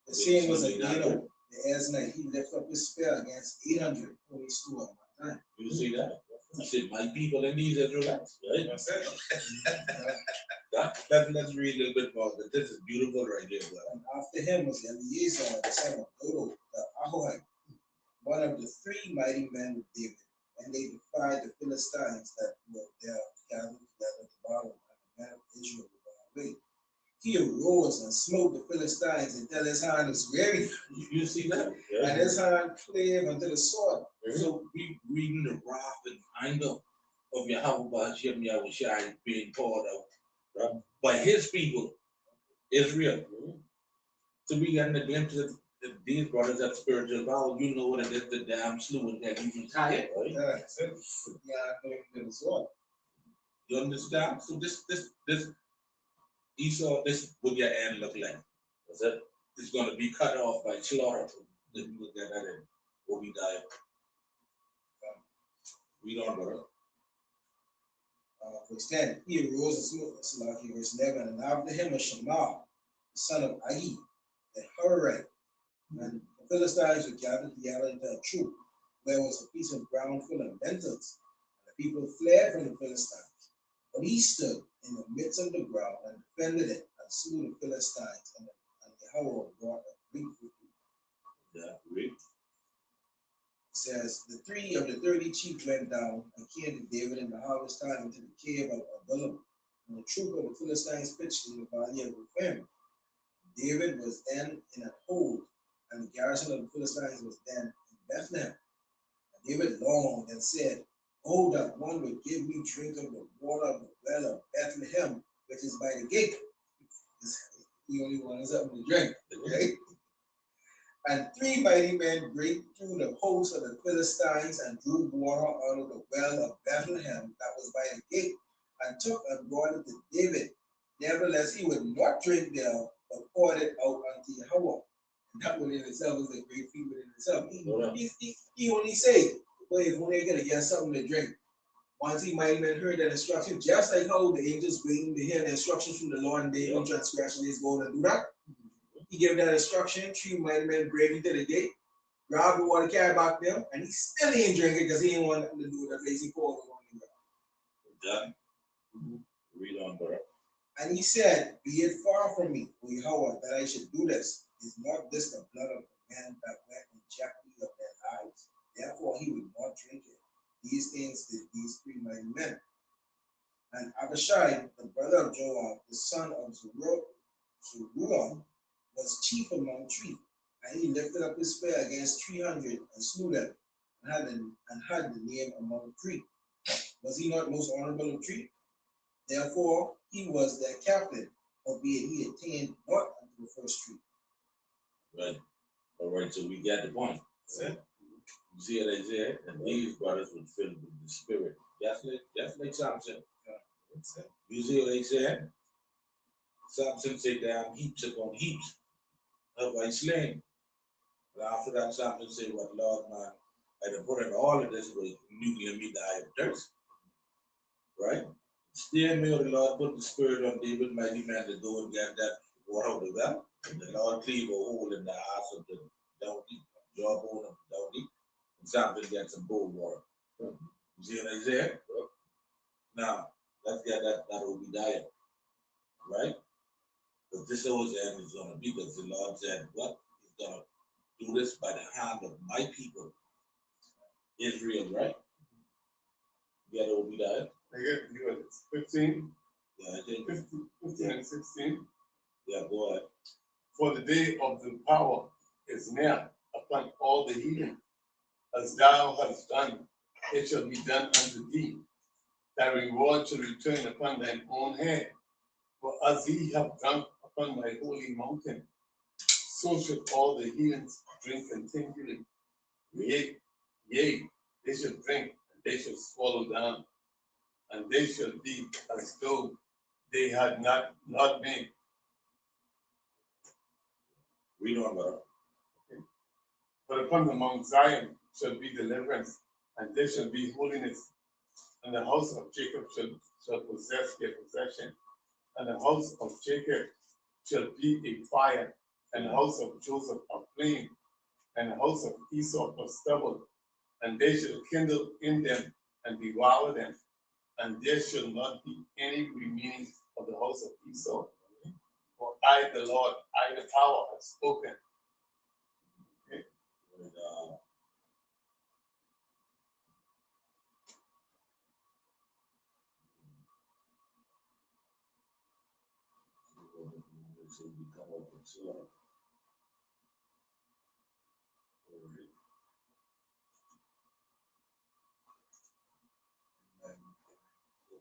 the same was again the Asnite. He lifted up his spear against 800 whom he slew at one time. You see that? He said, my people and these Israelites, right? That's it. Let's read a little bit more, but this is beautiful right here, brother. And after him was Eleazar, the son of Dodo, the Ahohite, one of the three mighty men of David, and they defied the Philistines that were there gathered together at the bottom, and the men of Israel were gone away. He arose and smote the Philistines until his hand was weary, You see that? and his hand clave unto the sword. So we reading the wrath and anger of Yahweh Hashem Yahushai being poured out, right, by his people, Israel. So we got a glimpse of these brothers at spiritual power. You know that it's the damn slew and that you tired, right? That's it. Yeah, clave unto the sword. You understand? So this Esau, this is what your end look like. That's it. It's gonna be cut off by slaughter. Then we look at that in Obadiah. Read on, brother. Verse 10, he arose and smote Salaki, verse 11, and after him was Shammah, the son of Agi, the Horite. And the Philistines were gathered together into a troop, where was a piece of ground full of lentils. And the people fled from the Philistines. But he stood in the midst of the ground and defended it and slew the Philistines, and Yahweh brought a great victory. Yeah, read. It says, the 3 of the 30 chiefs went down and came to David in the harvest time into the cave of Adullam, and the troop of the Philistines pitched in the valley of Rephaim. David was then in a hold, and the garrison of the Philistines was then in Bethlehem. And David longed and said, oh, that one would give me drink of the water of the well of Bethlehem, which is by the gate. He only wanted something to drink, right? And 3 mighty men break through the host of the Philistines and drew water out of the well of Bethlehem that was by the gate, and took and brought it to David. Nevertheless, he would not drink there, but poured it out unto Yahweh. And that one in itself is a great feat within itself. He only said, but if only gonna get something to drink. Once he mighty men heard that instruction, just like how the angels waiting to hear the instructions from the Lord and they don't transgression is going to do that. He gave that instruction, 3 mighty men break into the gate, grab the water, carry back them, and he still ain't drinking because he ain't want nothing to do with that lazy poured on the ground. Done. Read on, brother. And he said, be it far from me, O Yahweh, that I should do this. Is not this the blood of the men that went in jeopardy of their lives? Therefore he would not drink it. These things did these 3 mighty men. And Abishai, the brother of Joab, the son of Zeruiah, was chief among 3. And he lifted up his spear against 300 and slew them, and had the name among 3. Was he not most honorable of 3? Therefore he was their captain, albeit he attained not unto the first 3. Right. All right, so we got the point. Right? You see what I said? And these brothers were filled with the spirit. That's like Samson. You see what I said? Samson said, damn heaps upon heaps have I slain. And after that, Samson said, what Lord, man, I done put in all of this with nuclear me die of thirst. Right? Still may the Lord put the spirit on David, mighty man, to go and get that water out of the well. And the Lord cleave a hole in the ass of the donkey, jawbone of the donkey, and Samson get some cold water. You see what I said? Now, let's get that Obadiah, right? But this always end is going to be because the Lord said, what? He's going to do this by the hand of my people, Israel, right? Get Obadiah. I get you at 15, Yeah, I think. 15 and 16. Yeah, go ahead. For the day of the power is near upon all the heathen. As thou hast done, it shall be done unto thee. Thy reward shall return upon thine own head. For as ye have drunk upon my holy mountain, so should all the heathens drink continually. Yea, they shall drink, and they shall swallow down, and they shall be as though they had not been. Read on, brother. But upon the Mount Zion shall be deliverance, and there shall be holiness, and the house of Jacob shall possess their possession, and the house of Jacob shall be a fire, and the house of Joseph a flame, and the house of Esau a stubble, and they shall kindle in them and devour them, and there shall not be any remaining of the house of Esau. For I, the Lord, I, the power, have spoken. Okay. And, so we come up with slaughter.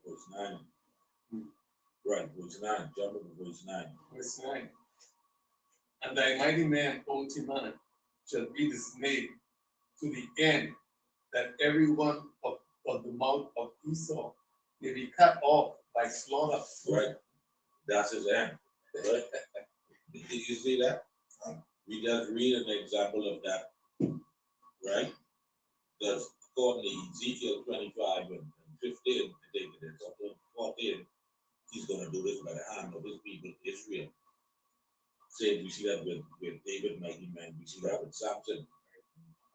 Verse 9. Right, verse 9. Jump up to verse 9. Verse 9. And thy mighty man, O Timon, shall be dismayed to the end that every one of the mouth of Esau may be cut off by slaughter. Right. That's his end. Right? Did you see that? We just read an example of that. Right? Because according to Ezekiel 25 and 15, I think it is, or 14, he's going to do this by the hand of his people, Israel. Same, we see that with David, mighty man. We see that with Samson.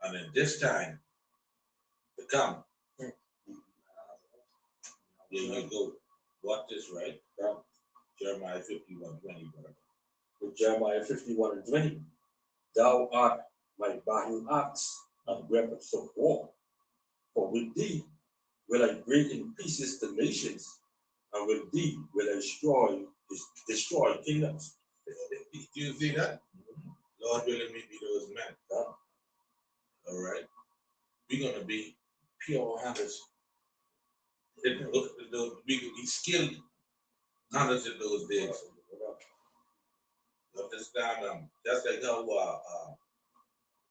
And in this time to come, there you go. What is right? From Jeremiah 51:20. With Jeremiah 51:20, thou art my battle axe and weapons of war. For with thee will I break in pieces the nations, and with thee will I destroy kingdoms. Do you see that? Lord willing, me be those men. Huh? All right. We're going to be pure hunters. We could be skilled hunters in those days. You understand? Just like how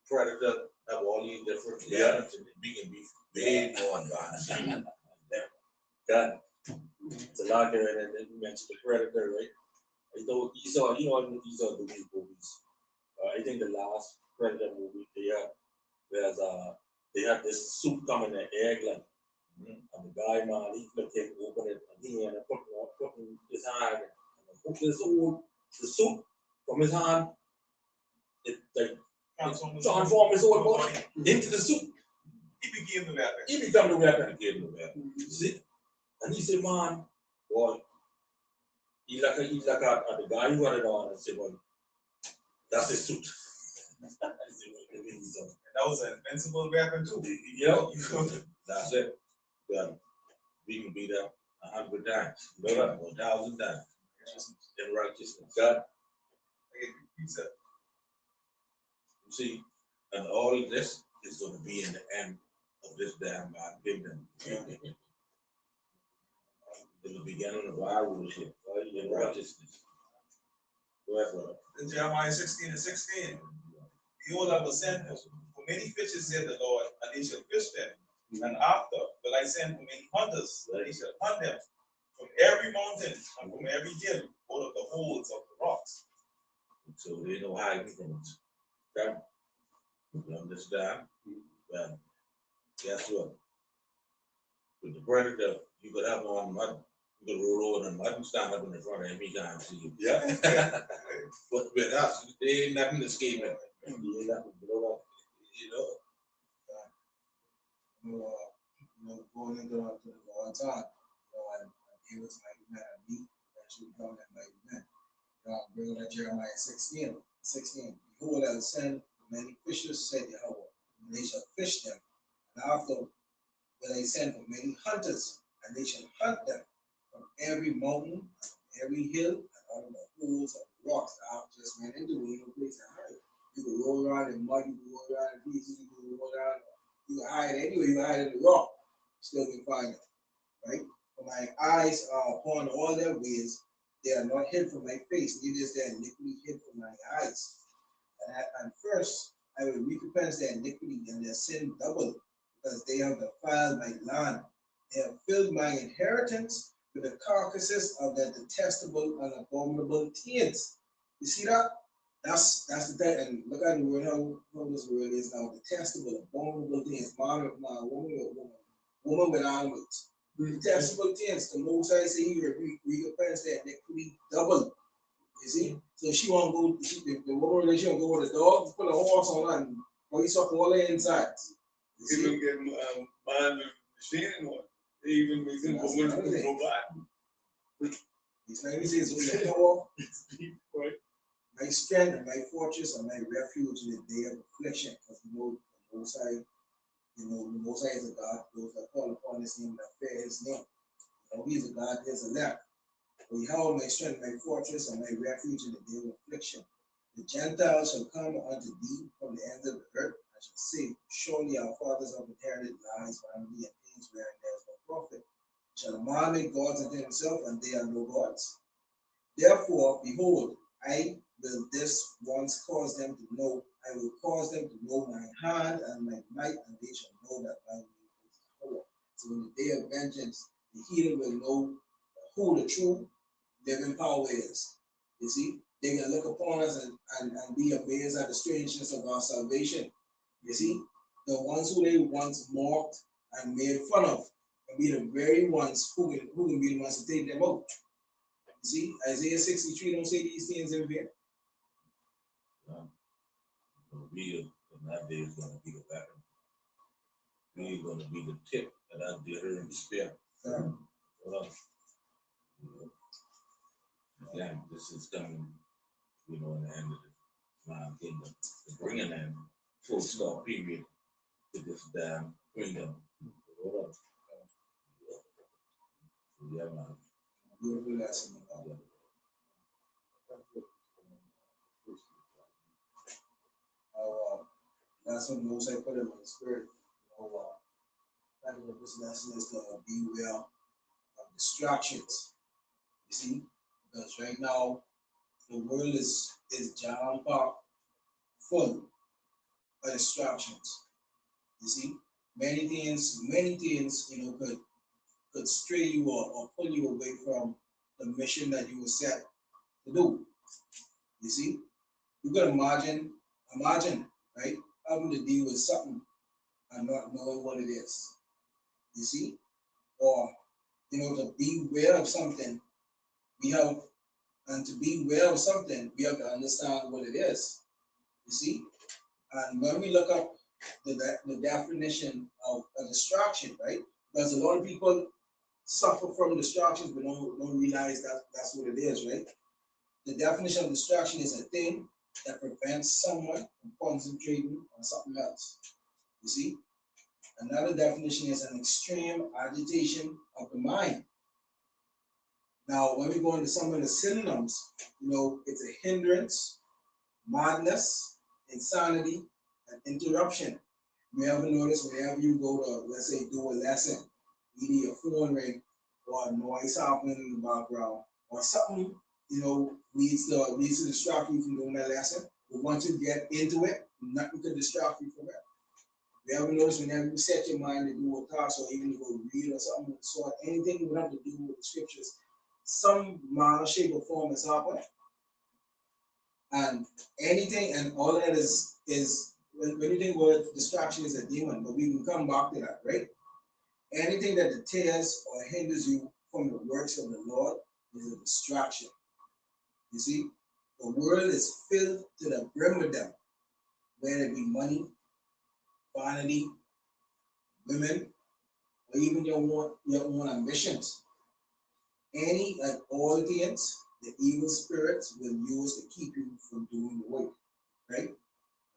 predator have all these different elements, and we can be way more advanced. God, it's a lot there, and then you mentioned the predator, right? I thought Esau, when Esau do these movies. I think the last predator movie they had, whereas they had this soup coming in the egg like, and the guy man, he could take open it, and he ended up putting his hand and hook the soup from his hand. It like transform his whole body into the soup. He became the weapon. He become the weapon. Give them that. See? And he said, man, boy, he like at the guy who had it on and said, well, that's his suit. That was an invincible weapon too. Yeah. That's it. Well, we can be there 100 times, 1,000 times in righteousness. God. You see, and all of this is going to be in the end of this damn kingdom. In the beginning of our rulership, in righteousness. Whoever. In Jeremiah 16:16, behold, I will send for many fishes, said the Lord, and they shall fish them. And after will I send for many hunters, and they shall hunt them from every mountain and from every hill, out of the holes of the rocks. So they know hiding from us. Okay? You understand? Well, guess what? With the predator, you could have on mud, you could roll over the mud and stand up in the front of him, he can't see you. Yeah. But with us, there ain't nothing escaping. There ain't nothing below that. You know? Going into the long time, and he was like, man, me, eventually become that mighty man. Bringing up Jeremiah 16. Behold, I will send many fishers, said Yahweh, and they shall fish them. And after will I send for many hunters, and they shall hunt them from every mountain, and from every hill, and out of the holes of the rocks. I just went into it, no place to hide. You could roll around in mud, you could roll around in pieces, you could roll around, you could hide anywhere, you could hide in the rock, still can find it, right? For my eyes are upon all their ways, they are not hid from my face, neither is their iniquity hid from my eyes. And first I will recompense their iniquity and their sin double, because they have defiled my land. They have filled my inheritance with the carcasses of their detestable and abominable things. You see that? That's the thing. And look at the word, how this word is now. Detestable, abominable things. Man with man, woman with woman, woman with animals. Detestable things. The Most High say he will recompense their iniquity double. You see? So she won't go, the woman, she won't go with the dog, put a horse on her and he suck all the insides. You see? Even get man with machine one. They even make them That's woman another with thing. robot. It's like he says, "Oh, your power, Right? my strength and my fortress and my refuge in the day of affliction." Because you know, the Most High, the Most High is a God, those that call upon his name and fear his name. He's a God, there's a lamp. Behold, my strength, my fortress, and my refuge in the day of affliction. The Gentiles shall come unto thee from the ends of the earth. I shall say, surely our fathers have inherited lies, vanity, and things wherein there is no profit. Shall a man make gods unto himself, and they are no gods? Therefore, behold, I will this once cause them to know, I will cause them to know my hand and my might, and they shall know that my name is Jehovah. So in the day of vengeance, the heathen will know who the true living power is. You see, they can look upon us and be amazed at the strangeness of our salvation. You see, the ones who they once mocked and made fun of can be the very ones who can be the ones to take them out. You see, Isaiah 63 don't say these things in there. We in that day is going to be the back. We're going to be the tip that I did her in spear. Again, this is coming, in the end of the kingdom, to bring an end, full stop period to this damn kingdom. Yeah, man. Beautiful lesson. That's what Most High put in my spirit. This lesson is to beware of distractions. You see, because right now the world is jam-packed full of distractions. You see, many things, could stray you or pull you away from the mission that you were set to do. You see, you could imagine, right, having to deal with something and not knowing what it is. You see, or to be aware of something, to be aware of something, we have to understand what it is. You see, and when we look up the definition of a distraction, right? Because a lot of people suffer from distractions but don't realize that that's what it is, right? The definition of distraction is a thing that prevents someone from concentrating on something else. You see? Another definition is an extreme agitation of the mind. Now, when we go into some of the synonyms, it's a hindrance, madness, insanity, and interruption. You ever notice whenever you go to, let's say, do a lesson, either your phone ring or a noise happening in the background, or something, needs to distract you from doing that lesson. But once you get into it, nothing can distract you from it. You ever notice whenever you set your mind to do a task or even to go read or something, so anything you have to do with the scriptures, some manner, shape, or form is happening. And anything, and all of that is when you think about distraction is a demon, but we can come back to that, right? Anything that deters or hinders you from the works of the Lord is a distraction. You see, the world is filled to the brim with them, whether it be money, vanity, women, or even your own ambitions. Any and all things the evil spirits will use to keep you from doing the work, right?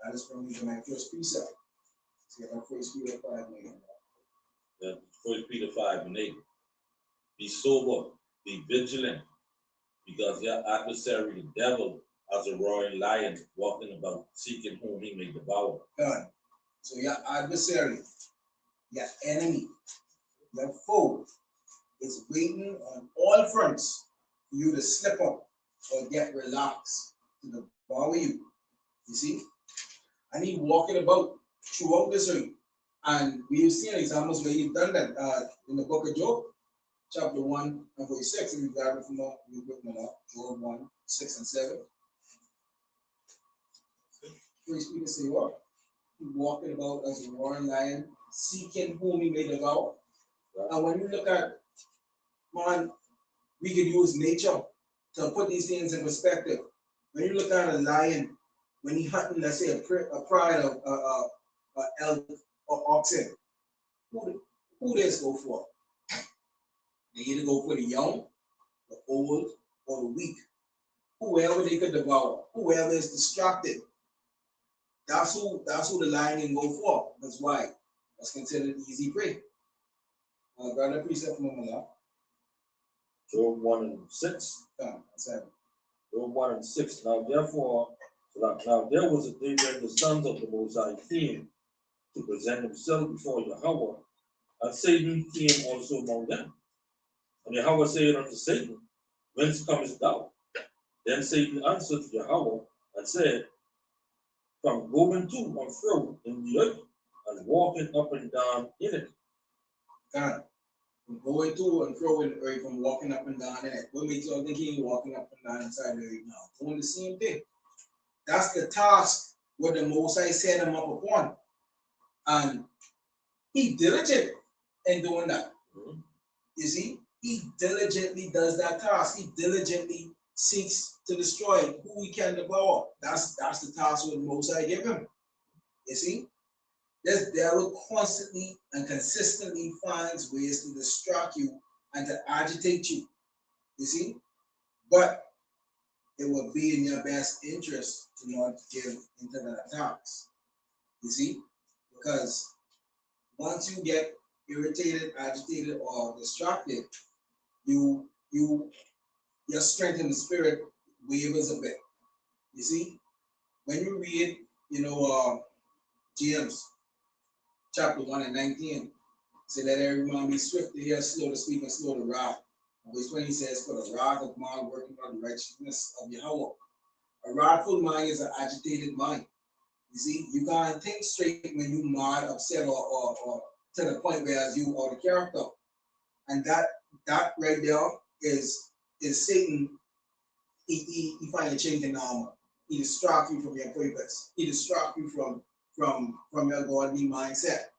That is from my first precept. See, our 1 Peter 5:8. That 1 Peter 5:8. Be sober, be vigilant, because your adversary, the devil, as a roaring lion, walking about, seeking whom he may devour. God. So your adversary, your enemy, your foe is waiting on all fronts for you to slip up or get relaxed to devour you. You see? and he walking about throughout this earth. And we've seen examples where he's done that in the book of Job, chapter 1 and verse 6. And we grab it from Job 1, 6 and 7. First Peter say what? He walking about as a roaring lion, seeking whom he may devour. And when you look at, man, we could use nature to put these things in perspective. When you look at a lion, when he hunting, let's say, a pride of elk or oxen, who does go for? They either go for the young, the old, or the weak. Whoever they could devour, whoever is distracted, that's who the lion can go for. That's why. That's considered easy prey. Grab that precept from Allah. Job 1 and 6. Job 1 and 6. Now therefore, now there was a day when the sons of the Most High came to present themselves before Yahweh, and Satan came also among them. And Yahweh said unto Satan, Whence comest thou? Then Satan answered Yahweh and said, From going to and fro in the earth, and walking up and down in it. God, from going to and fro in the earth, from walking up and down in it. What makes you all think he ain't walking up and down inside the earth now? Doing the same thing. That's the task what the Most High set him up upon. And he diligent in doing that. You see, he diligently does that task. He diligently seeks to destroy who he can devour. That's the task what the Most High give him. You see, this devil constantly and consistently finds ways to distract you and to agitate you. You see, but it will be in your best interest to not give into the attacks. You see, because once you get irritated, agitated, or distracted, your strength in the spirit wavers a bit. You see, when you read, James chapter 1 and 19, say let every man be swift to hear, slow to speak, and slow to wrath. Verse 20 says, for the wrath of man working on the righteousness of Yahweh. A wrathful mind is an agitated mind. You see, you can't think straight when you mad, upset, or to the point where you are the character. And that right there is Satan. He finally changing armor. He distracts you from your purpose. He distracts you from your godly mindset.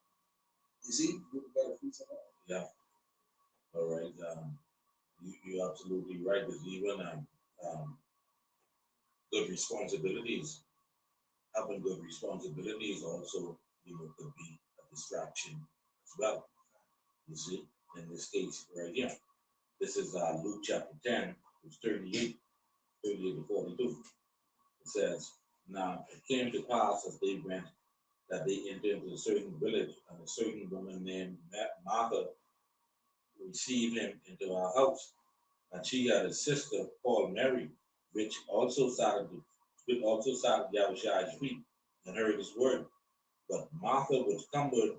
You see? Yeah. All right. You're absolutely right. There's even good responsibilities. Having good responsibilities also, could be a distraction as well. You see, in this case right here. This is Luke chapter 10, verse 38 to 42. It says, Now it came to pass as they went that they entered into a certain village, and a certain woman named Martha received him into her house. And she had a sister called Mary, which also sat at Yahushua's feet and heard his word. But Martha was cumbered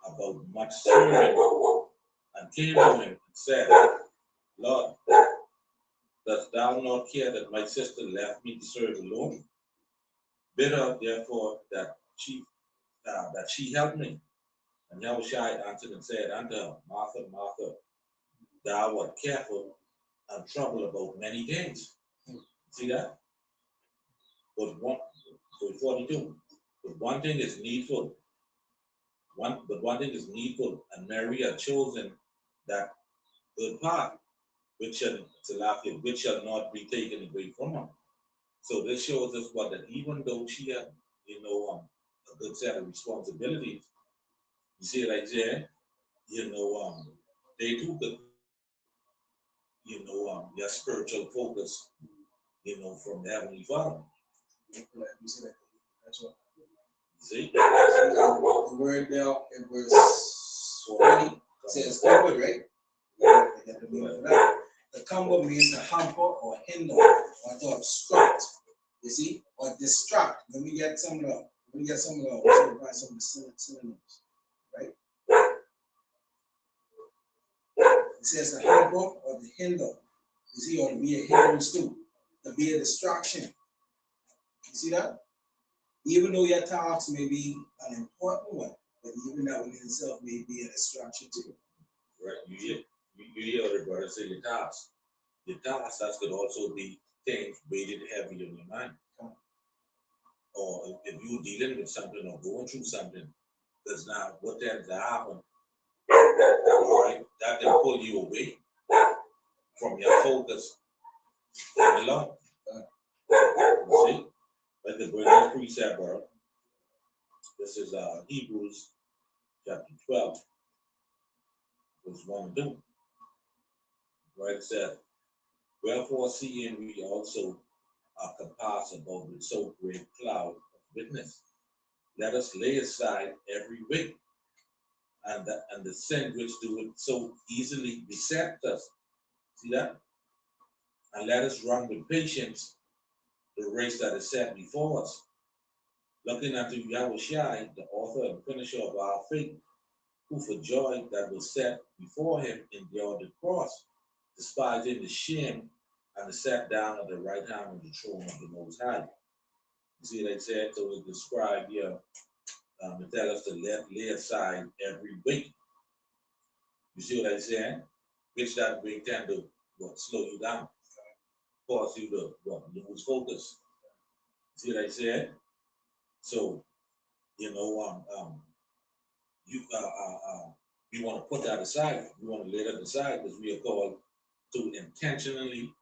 about much serving, and came to him and said, Lord, dost thou not care that my sister left me to serve alone? Bid her therefore that she help me. And Yahushua answered and said unto her, Martha, Martha, thou art careful and troubled about many things. See that? But 42. But one thing is needful. One thing is needful, and Mary had chosen that good part, which shall not be taken away from her. So this shows us that even though she had, a good set of responsibilities, you see right there, they took the, their spiritual focus, from the Heavenly Father. See? The word there in verse 20 says cumber, right? The cumber means to hamper or hinder or to obstruct, you see, or distract. When we get some of the synonyms, right? It says to hamper or to hinder, you see, or to be a hindrance too, to be a distraction. You see that? Even though your task may be an important one, but even that one in itself may be a distraction too. Right, you hear the brother say your task. Your task, that could also be things weighted heavy on your mind. Or if you're dealing with something or going through something, that's not what tends to happen, right? That can pull you away from your focus on the Lord. You see? Like the brother precept, bro. This is Hebrews chapter 12, verse 1 and 2. Right, it says, wherefore seeing we also are compassed about with so great cloud of witness, let us lay aside every weight and the sin which doeth so easily beset us. See that? And let us run with patience the race that is set before us, looking unto Yahushua, the author and finisher of our faith, who for joy that was set before him endured the cross, despising the shame, and is sat down at the right hand of the throne of the Most High. You see what I said? So it described here, it tells us to lay aside every weight. You see what I said? Which that weight tend to slow you down, cause you to lose focus. See what I said? So, you know, we want to put that aside. We want to lay that aside because we are called to intentionally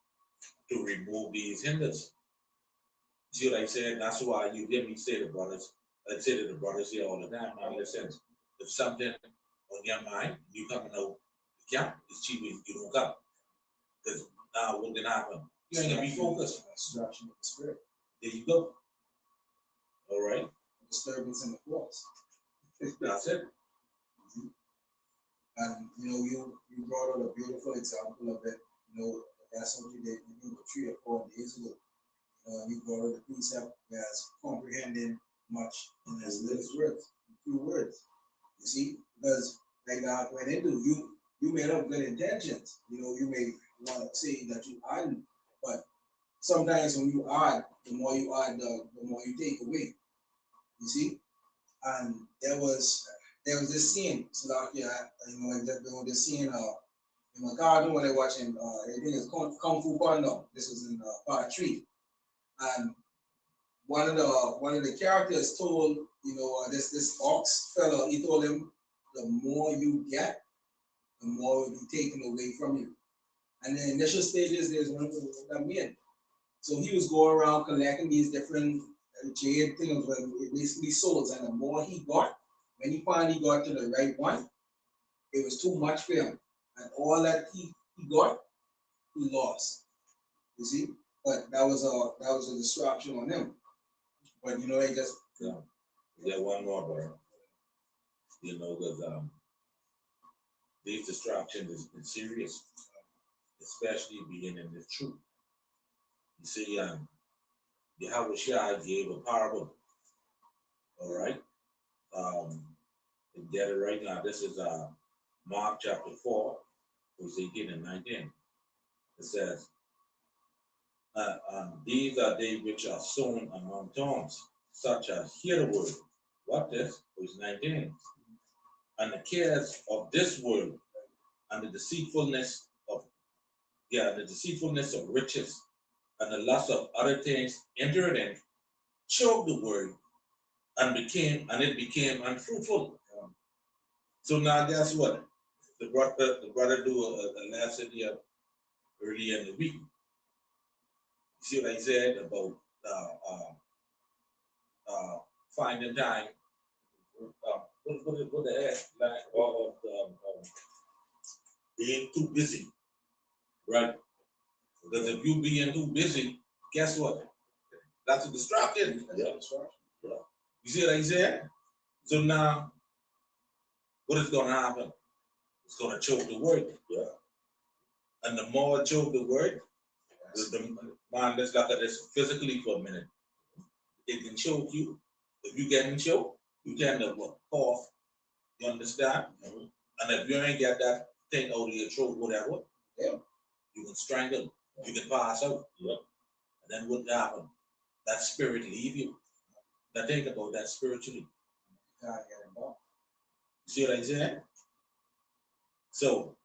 to remove these hinders. See what I said? That's why you hear me say to brothers, I say to the brothers here all the time, now listen, if something on your mind, you coming out the camp, it's cheap if you don't come. Because now what can happen? You ain't gonna be focused. Distraction of the spirit. There you go. All right. Disturbance in the force. That's it. And you brought out a beautiful example of it. That's what you did. You did 3 or 4 days ago. You brought out the precept as comprehending much in as little words, few words. You see, because like God went into you made up good intentions. You may want to say that you add, but sometimes when you add, the more you add, the more you take away. You see, and there was this scene. So like there was this scene in my garden when I watching. I think it's Kung Fu Panda. This was in part 3, and one of the characters told this ox fella. He told him, the more you get, the more will be taken away from you. And the initial stages, there's one that man. So he was going around collecting these different jade things, but basically souls. And the more he got, when he finally got to the right one, it was too much for him. And all that he got, he lost. You see? But that was a distraction on him. But they just Yeah, one more, bro. Because these distractions is serious, especially being in the truth. You see, Yahushua gave a parable. All right. Get it right now. This is Mark chapter 4, verse 18 and 19. It says, these are they which are sown among thorns, such as hear the word. What this? Verse 19. And the cares of this world and the deceitfulness of riches and the lust of other things entered in, choked the word and it became unfruitful. So now guess what? The brother do a lesson here early in the week. You see what I said about finding time. What the heck? Like being too busy, right? Because if you being too busy, guess what? That's a distraction. yeah. You see what I said? So now, what is going to happen? It's going to choke the word. Yeah. And the more it choke the word, man, let's look at this physically for a minute. It can choke you. If you getting choked, you tend to cough. You understand? Mhm. And if you ain't got that thing out of your throat, whatever, Yeah. you can strangle. You can pass out. Yeah. And then what happen? That spirit leave you. Now think about that spiritually. God get involved. You see what I'm saying? So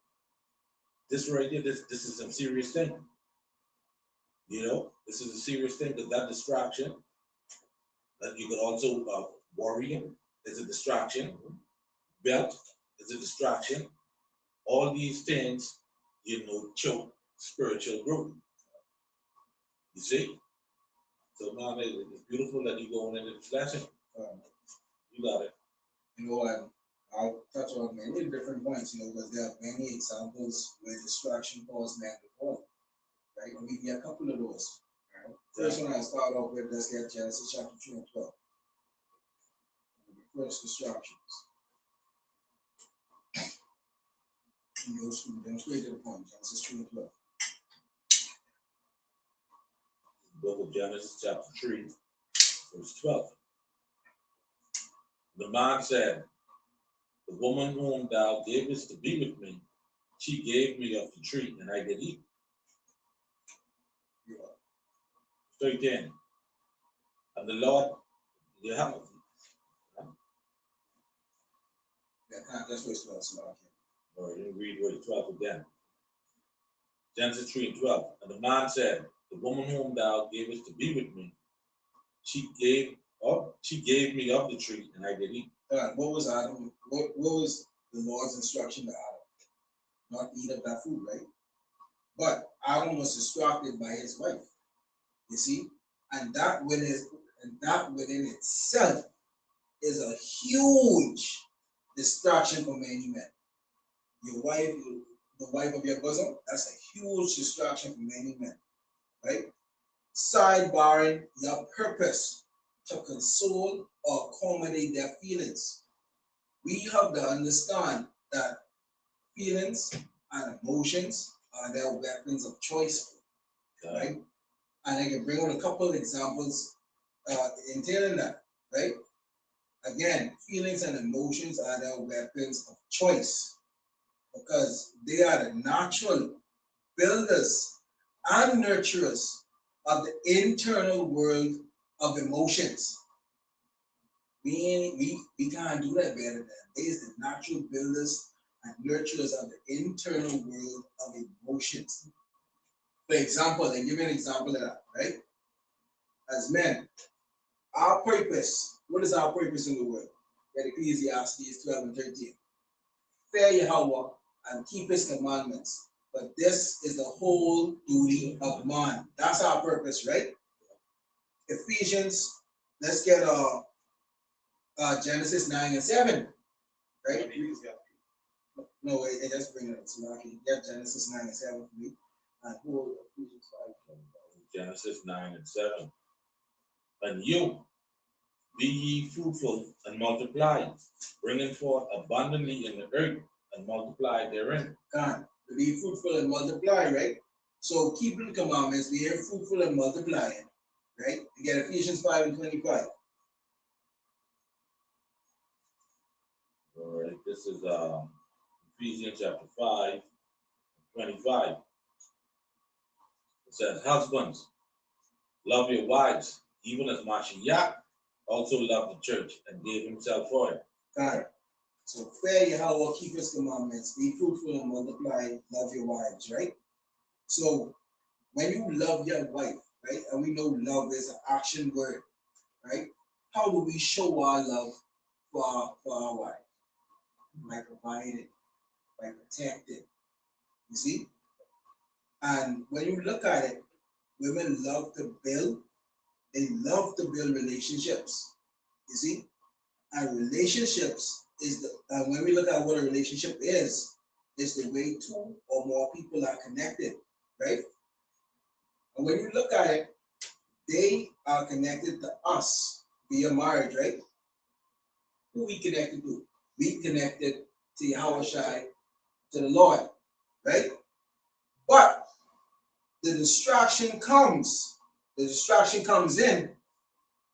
this right here, this is some serious thing. You know, this is a serious thing because that distraction that you could also worrying is a distraction. Belt is a distraction. All these things, you know, choke spiritual growth. You see? So now it's beautiful that you going into this lesson. You got it. You know, and I'll touch on many different points, you know, because there are many examples where distraction caused man to fall. Right? And we get a couple of those. Right? First one I start off with, let's get Genesis chapter 3 and 12. The first distractions. He goes through them straight to the point, Genesis 3 and 12. Book of Genesis, chapter 3, verse 12. The man said, the woman whom thou gavest to be with me, she gave me of the tree, and I did eat. Yeah. Straight in. And the Lord, you have it. That's verse 12. So okay. All right, let me read verse 12 again. Genesis 3 and 12. And the man said, the woman whom thou gavest to be with me, she gave me of the tree, and I did eat. What was Adam? What was the Lord's instruction to Adam? Not eat of that food, right? But Adam was distracted by his wife. You see, and that within itself is a huge distraction for many men. Your wife, the wife of your bosom, that's a huge distraction for many men, right? Sidebarring your purpose to console or accommodate their feelings. We have to understand that feelings and emotions are their weapons of choice, right? And I can bring out a couple of examples entailing that, right? Again, feelings and emotions are their weapons of choice because they are the natural builders and nurturers of the internal world of emotions. We can't do that better than they is the natural builders and nurturers of the internal world of emotions. For example, I give you an example of that, right? As men, our purpose, what is our purpose in the world? Get Ecclesiastes 12 and 13. Fear Yahweh and keep his commandments. But this is the whole duty of man. That's our purpose, right? Ephesians, let's get Genesis 9 and 7, right? No, wait, just bring it up. So I can get Genesis 9 and 7 for me. And who Ephesians 5. Genesis 9 and 7. And you, be ye fruitful and multiply, bringing forth abundantly in the earth and multiply therein. God, to be fruitful and multiply, right? So keeping the commandments, be fruitful and multiplying, right? You get Ephesians 5 and 25. All right, this is Ephesians chapter 5, 25. It says, husbands, love your wives, even as Mashiach also loved the church and gave himself for it. God. So fear Yahweh, keep his commandments, be fruitful and multiply, love your wives, right? So when you love your wife, right, and we know love is an action word, right? How do we show our love for our wife? By providing, by protecting, you see? And when you look at it, women love to build, they love to build relationships, you see? And relationships is and when we look at what a relationship is the way two or more people are connected, right? And when you look at it, they are connected to us via marriage, right? Who we connected to? We connected to Yahweh Shai, to the Lord, right? But the distraction comes in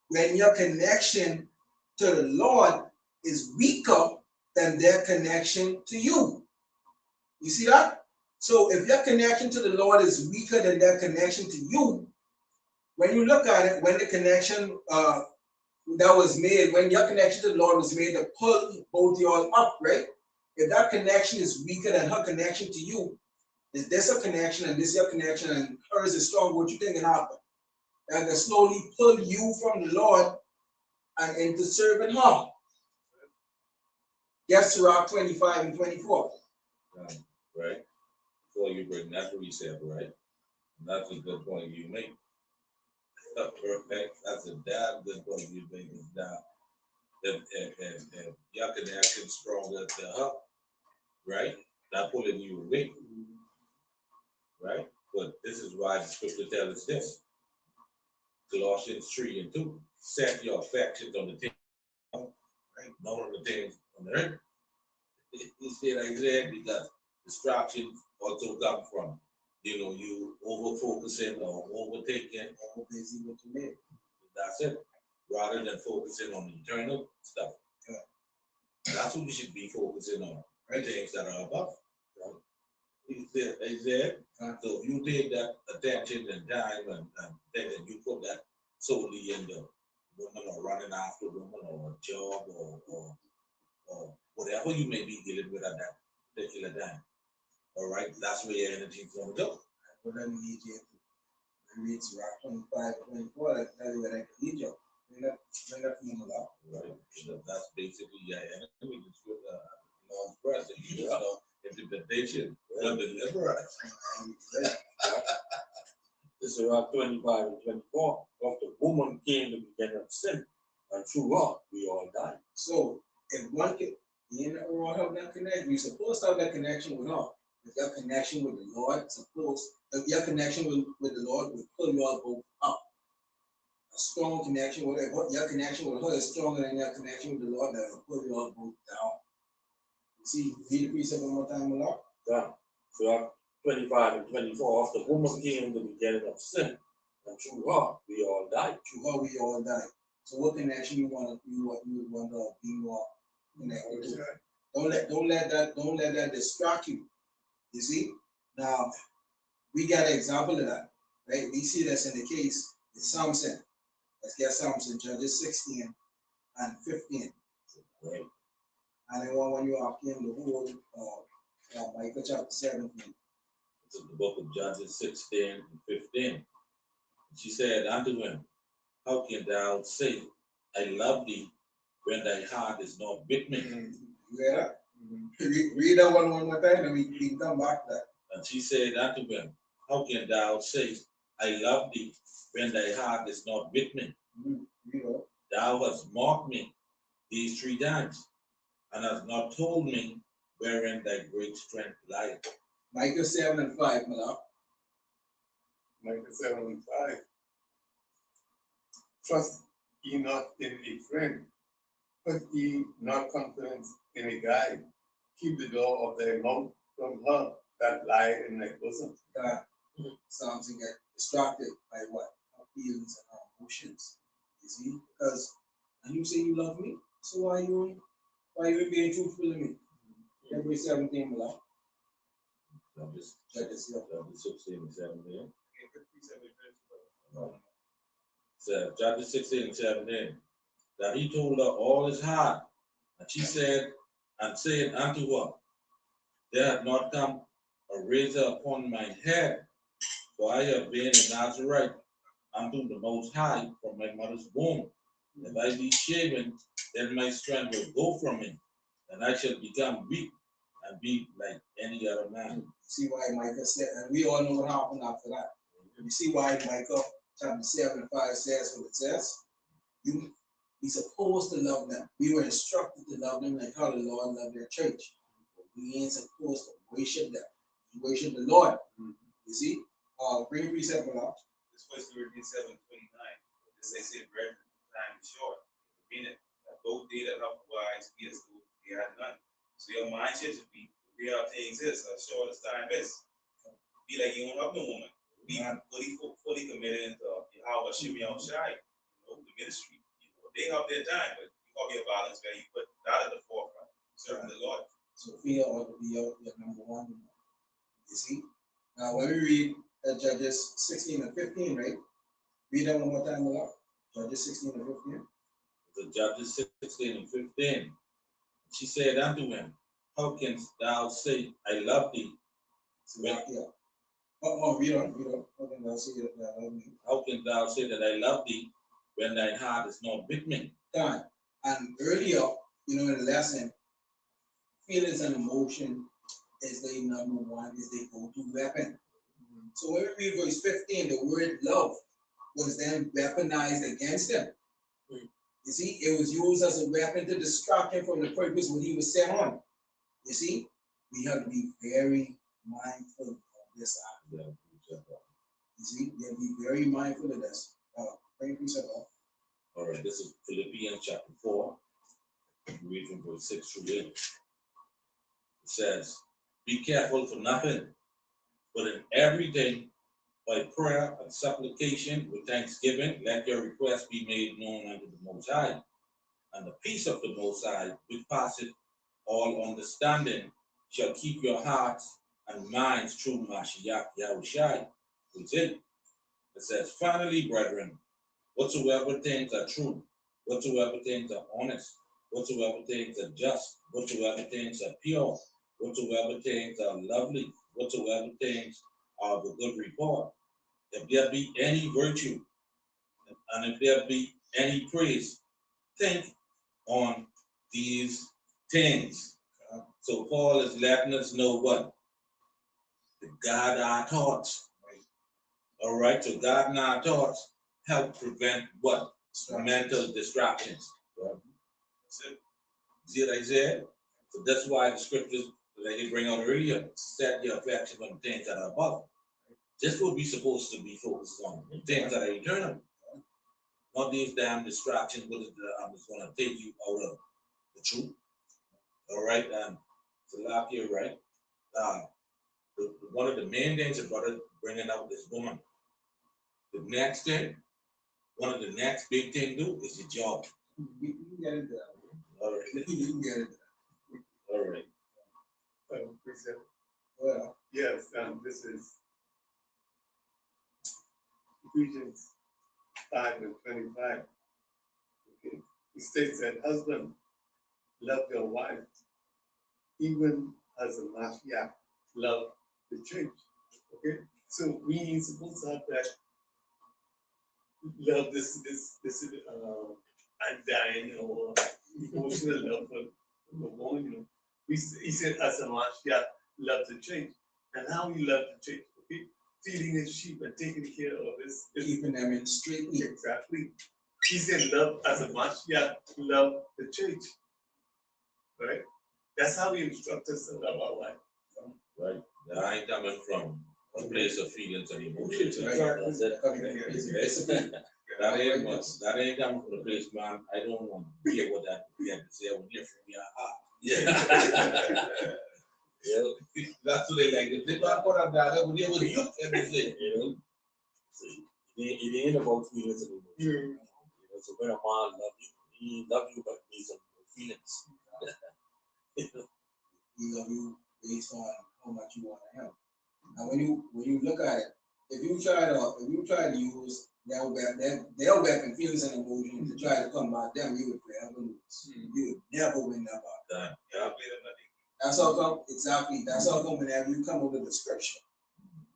when your connection to the Lord is weaker than their connection to you. You see that? So if your connection to the Lord is weaker than their connection to you, when you look at it, when the connection that was made, when your connection to the Lord was made to pull both y'all up, right? If that connection is weaker than her connection to you, is this a connection and this your connection and hers is strong, what you think can happen? That can slowly pull you from the Lord and into serving her. Yes, Sirach 25 and 24. Right? Before you bring that reset, right? And that's a good point you make. Perfect. That's a damn good point you make. Is now if your connection stronger to her, right? Not pulling you away, right? But this is why the scripture tells us this. Colossians 3 and 2. Set your affections on the things, right? Not on the things on the earth. He said exactly that distractions also come from, you over focusing or overtaking. All busy with the man. That's it. Rather than focusing on eternal stuff. Yeah. That's what we should be focusing on. Right? Things that are above. Right? He said, so if you take that attention and time and things and you put that solely in the woman or running after woman or a job or whatever you may be dealing with at that particular time. All right, that's where your energy's going to go. What I need you to read Sirach 25 and 24, that is what I can lead you. Bring that from the Lord. Right, that's basically your enemy. It's with Lord's presence, implementation, and deliverance. This is Sirach 25 and 24. Of the woman came the beginning of sin, and through her we all died. So, if one can, you know, have that connection, you're supposed to have that connection with her. If your connection with the Lord, if your connection with the Lord will pull you all both up. A strong connection with her, your connection with her is stronger than your connection with the Lord, that will pull you all both down. You see, read the precept one more time, Lord. Yeah. Sirach 25 and 24. Of the woman came the beginning of sin, and through her we all died. Through her we all die. So what connection you want to be more connected to? Don't let that distract you. You see? Now we got an example of that, right? We see this in the case of Samson. Let's get Samson, Judges 16 and 15. Right. And then when you are in the whole Micah chapter 17. It's in the book of Judges 16 and 15. She said unto him, how can thou say, I love thee, when thy heart is not with me? You hear that? Read that one more time and we can come back to that. And she said unto him, how can thou say, I love thee, when thy heart is not with me? Thou hast mocked me these 3 times, and hast not told me wherein thy great strength lieth. Micah 7 and 5, Malak. Micah 7 and 5. Trust ye not in a friend, put ye not confidence in a guide. Keep the door of thy mouth from her that lie in thy bosom. Samson get distracted by what? Our feelings and our emotions. You see? Because, and you say you love me, so why you being truthful to me? February 17, Malak. Judges Judges, yeah. 16 and 17. So Judges 16 and 17. That he told her all his heart, and she said, and said unto her, there hath not come a razor upon mine head, for I have been a Nazarite unto the Most High from my mother's womb. If I be shaven, then my strength will go from me, and I shall become weak and be like any other man. See why Micah said, and we all know what happened after that. You see why Micah chapter 7 and 5 says what it says? We supposed to love them. We were instructed to love them like how the Lord loved their church. But we ain't supposed to worship them. We worship the Lord. You see? Bring precept up. This was Corinthians 7:29. As they said, brethren, time is short. Meaning that both they that love wise be as though they had none. So your mindset should be, the real things is as short as time is. Be like you don't love no woman. Be fully committed to how Shimmy Shai, the ministry. They have their time, but you gotta be a balance where you put that at the forefront, serving the Lord. So fear ought to be your number one. You see? Now when we read Judges 16 and 15, right? Read that one more time, Malak. Judges 16 and 15. The Judges 16 and 15. She said unto him, how canst thou say, I love thee? Yeah. Read on. Okay, now see it. How canst thou say that I love thee when thine heart is not with me? Done. And earlier, in the lesson, feelings and emotion is the number one, is the go-to weapon. So when we read verse 15, the word love was then weaponized against him. You see, it was used as a weapon to distract him from the purpose what he was set on. You see, we have to be very mindful of this. You see, we have to be very mindful of this. Thank you, sir. All right, this is Philippians chapter 4. Read from verse 6 through 8. It says, be careful for nothing, but in everything, by prayer and supplication with thanksgiving, let your requests be made known unto the Most High. And the peace of the Most High, which passeth all understanding, shall keep your hearts and minds through Mashiach Yahushai. Verse 8. It says, finally, brethren, whatsoever things are true, whatsoever things are honest, whatsoever things are just, whatsoever things are pure, whatsoever things are lovely, whatsoever things are of a good report, if there be any virtue, and if there be any praise, think on these things. So Paul is letting us know what? To guard our thoughts. All right, so guarding our thoughts help prevent what? Mental distractions. See what I said? So that's why the scriptures, like they bring out earlier, set your affection on things that are above. That's what we're supposed to be focused on, things that are eternal. Not these damn distractions, but I'm just going to take you out of the truth. All right, so like here, right? One of the main things about bringing out this woman. The next thing, one of the next big thing do is your job. You can get into that. All right. You can get into that. All right. Precept. Well, Yes, this is Ephesians 5 and 25. Okay. It states that husband, love your wife, even as the Mashiach love the church. Okay, so we ain't supposed to have that love, this undying or emotional love for the woman. He said, as a Mashiach love the church, and how he loved the church. Okay, feeding his sheep and taking care of his keeping them in straight meat. exactly. He said, love as a Mashiach love the church. Right? That's how he instructs us to love our wife. Right. That ain't coming from a place of feelings and emotions. Right. That's it. That ain't coming from the place, man. I don't want to hear what that we have to say. I want to hear from your heart. Yeah. Yeah. That's what they like. If they don't put up that, they would hear what you have to say. It ain't about feelings and emotions. So when a man love you, he love you, but based on your feelings. He love you based on how much you want to help. Now, when you look at it, if you try to use their weapon, feelings and emotions to try to combat them, you would forever lose. You would never win that battle. That's how come. Exactly. That's how come whenever you come over the scripture.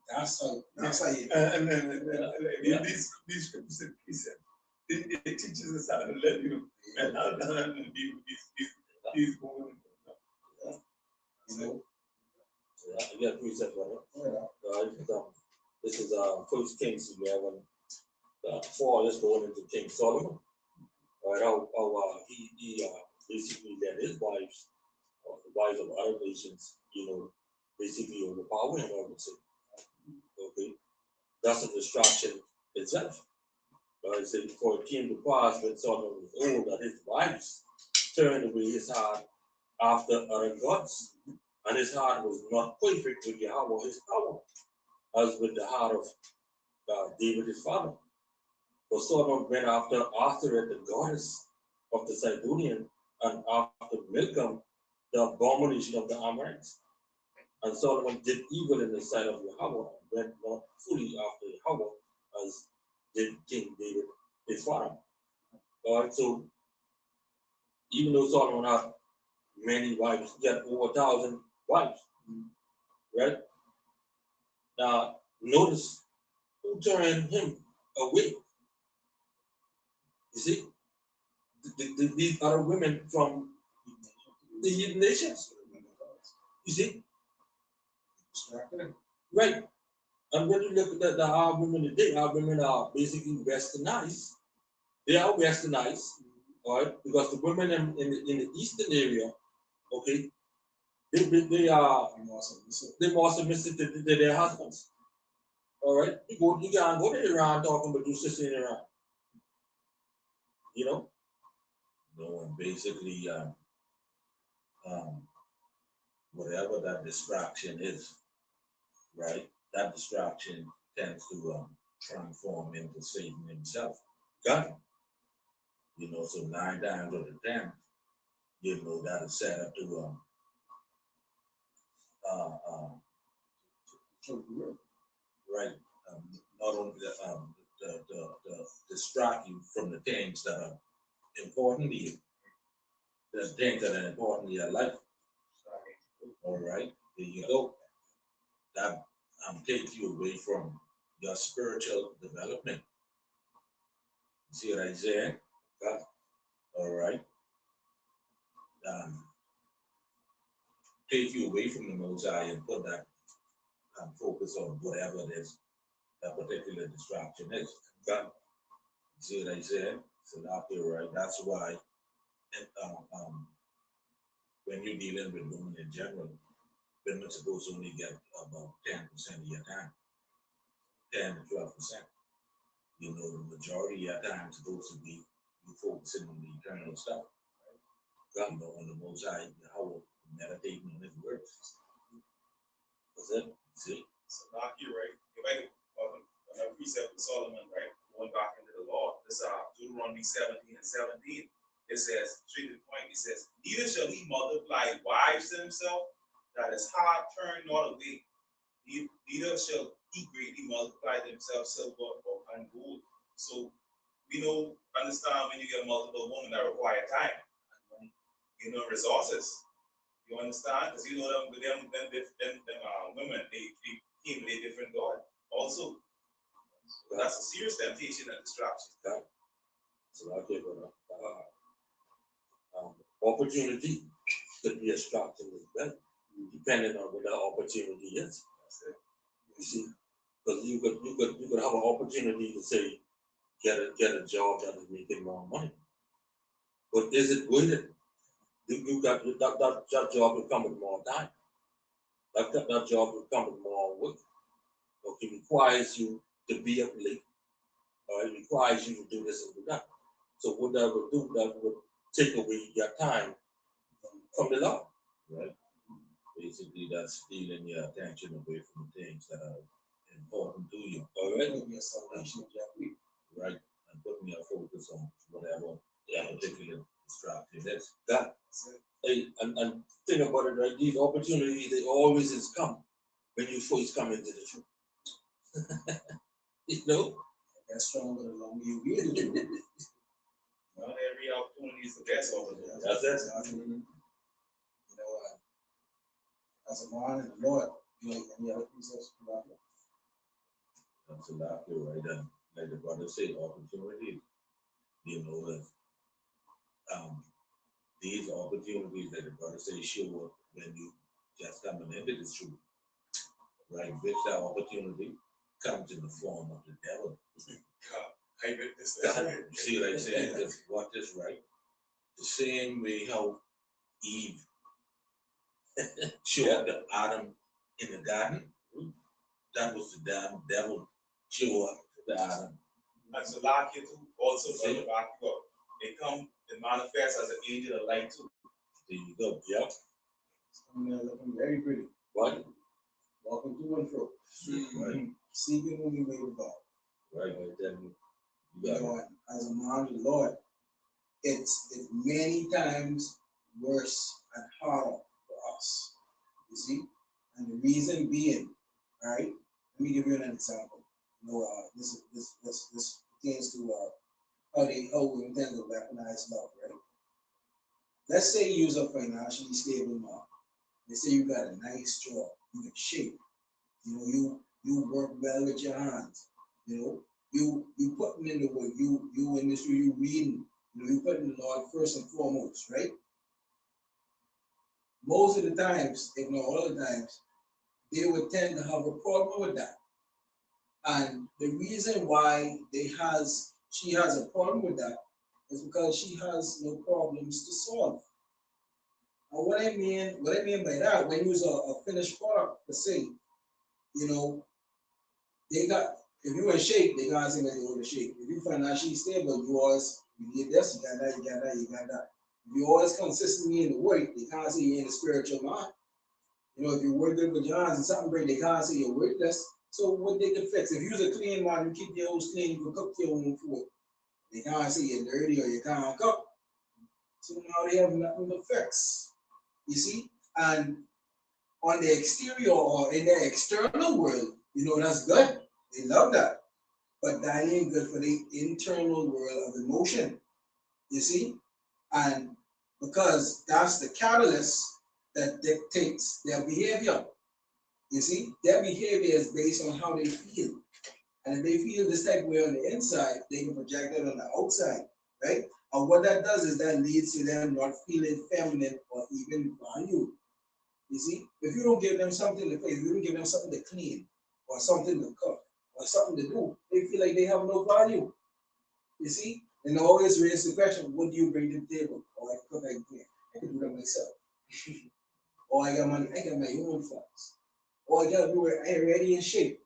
That's how you. And these scriptures and precepts, it teaches us how to let and how to handle these women. You know. I got precept for Yeah. it. This is First Kings 11. 4. Let's go into King Solomon. All right, how he basically let his wives, the wives of other nations, basically overpower him, I would say. Okay, that's a distraction itself. I said, for it came to pass when Solomon was old that his wives turned away his heart after other gods, and his heart was not perfect with Yahweh his power, as with the heart of David his father. For Solomon went after Ashtoreth, the goddess of the Sidonian, and after Milcom, the abomination of the Amorites. And Solomon did evil in the sight of Yahweh, and went not fully after Yahweh, as did King David his father. All right, so even though Solomon had many wives, he had over 1,000 wives, right? Now, notice who turned him away. You see, these other women from the heathen nations. You see, Distracted. right? And when you look at our women today, our women are basically westernized. They are westernized, all right? Because the women in the eastern area, okay, they are they're more submissive to their husbands. All right, you can't go to Iran talking about your sister in Iran. You know, No, and basically, um, whatever that distraction is, right? That distraction tends to transform into Satan himself. God, You know, so 9 times out of 10, you know, that is set up to uh, um, right, not only the distract you from the things that are important to you, the things that are important to your life. All right, there you go. That takes you away from your spiritual development. You see what I said? All right. Um, take you away from the Most High and put that focus on whatever it is that particular distraction is. God, You see what I said? So that you're right. That's why and, when you're dealing with women in general, women are supposed to only get about 10% of your time, 10 to 12%. You know, the majority of your time is supposed to be you focusing on the eternal stuff. God, you know, on the Most High, Yahweh, meditating on His words. That's it. See? So knock you right. If I another precept with Solomon, right? Going back into the law. This Deuteronomy 17 and 17. It says, straight to the point, it says, neither shall he multiply wives to himself, that his heart turn not away. Neither shall he greatly multiply to himself silver or and gold. So we know, understand when you get multiple women that require time, you know, resources. You understand? Because you know them women, they came with a different God. Also, that's a serious temptation and distraction. so I give it opportunity could be a structure as well, depending on what the opportunity is. You see, because you could have an opportunity to say get a job that is making more money, but is it worth it? You got that job will come with more time. That job will come with more work. Okay, it requires you to be up late, or it requires you to do this and do that. So what that will do, that will take away your time from the Lord. Right? Basically, that's stealing your attention away from the things that are important to you. All right, Your salvation, Jeffrey. Right? And putting your focus on whatever that particular distraction is. that. Hey, and think about it, right? These opportunities, they always is come when you first come into the truth. You know? That's stronger the longer you read it. Not every opportunity is the best opportunity. That's it. You know, as a man and the Lord, you know, any other precepts about it? That's exactly right. And like the brother said, opportunities. You know that these opportunities that the brother say show up when you just coming into the truth. Right? Which that opportunity comes in the form of the devil. I get this. You see what I say? Just watch this, right? The same way how Eve showed up to Adam in the garden, that was the damn devil show up to Adam. And so like you too, also brother back you up. They come and manifest as an angel of light too. There you go. Yep. It's coming there looking very pretty. What? Walking to and fro. Right. Seeking whom you may devour. Right. Then you You got it. know, as a man of the Lord, it's many times worse and harder for us. You see? And the reason being, all right, let me give you an example. You know, this pertains to how we intend to weaponize love, right? let's say you're a financially stable man. Let's say you got a nice job, you in shape. You know, you work well with your hands. You know, you putting in the work. You in this, you reading. You know, you putting the Lord first and foremost, right? Most of the times, if not all the times, they would tend to have a problem with that. And the reason why she has a problem with that is because she has no problems to solve. And what I mean by that, when you use a finished product, per se, you know, they got, if you in shape, they gotta say that you're in shape. If you financially stable, you need this, you got that, you got that, you got that. If you always consistently in the work, they can't say you're in the spiritual mind. You know, if you work good with your hands and something great, they can't say you're worthless. So what they can fix, if you're a clean man, you keep your house clean, you can cook your own food. They can't say you're dirty or you can't cook. So now they have nothing to fix. You see? And on the exterior or in the external world, you know, that's good. They love that. But that ain't good for the internal world of emotion. You see? And because that's the catalyst that dictates their behavior. You see? Their behavior is based on how they feel. And if they feel this type of way on the inside, they can project that on the outside, right? And what that does is that leads to them not feeling feminine or even valued. You see, if you don't give them something to play, if you don't give them something to clean or something to cook or something to do, they feel like they have no value. You see, and they always raise the question, what do you bring to the table? Oh, I can cook, I can clean. I can do that myself. Or I got money, I got my own funds. Or I got to be ready in shape.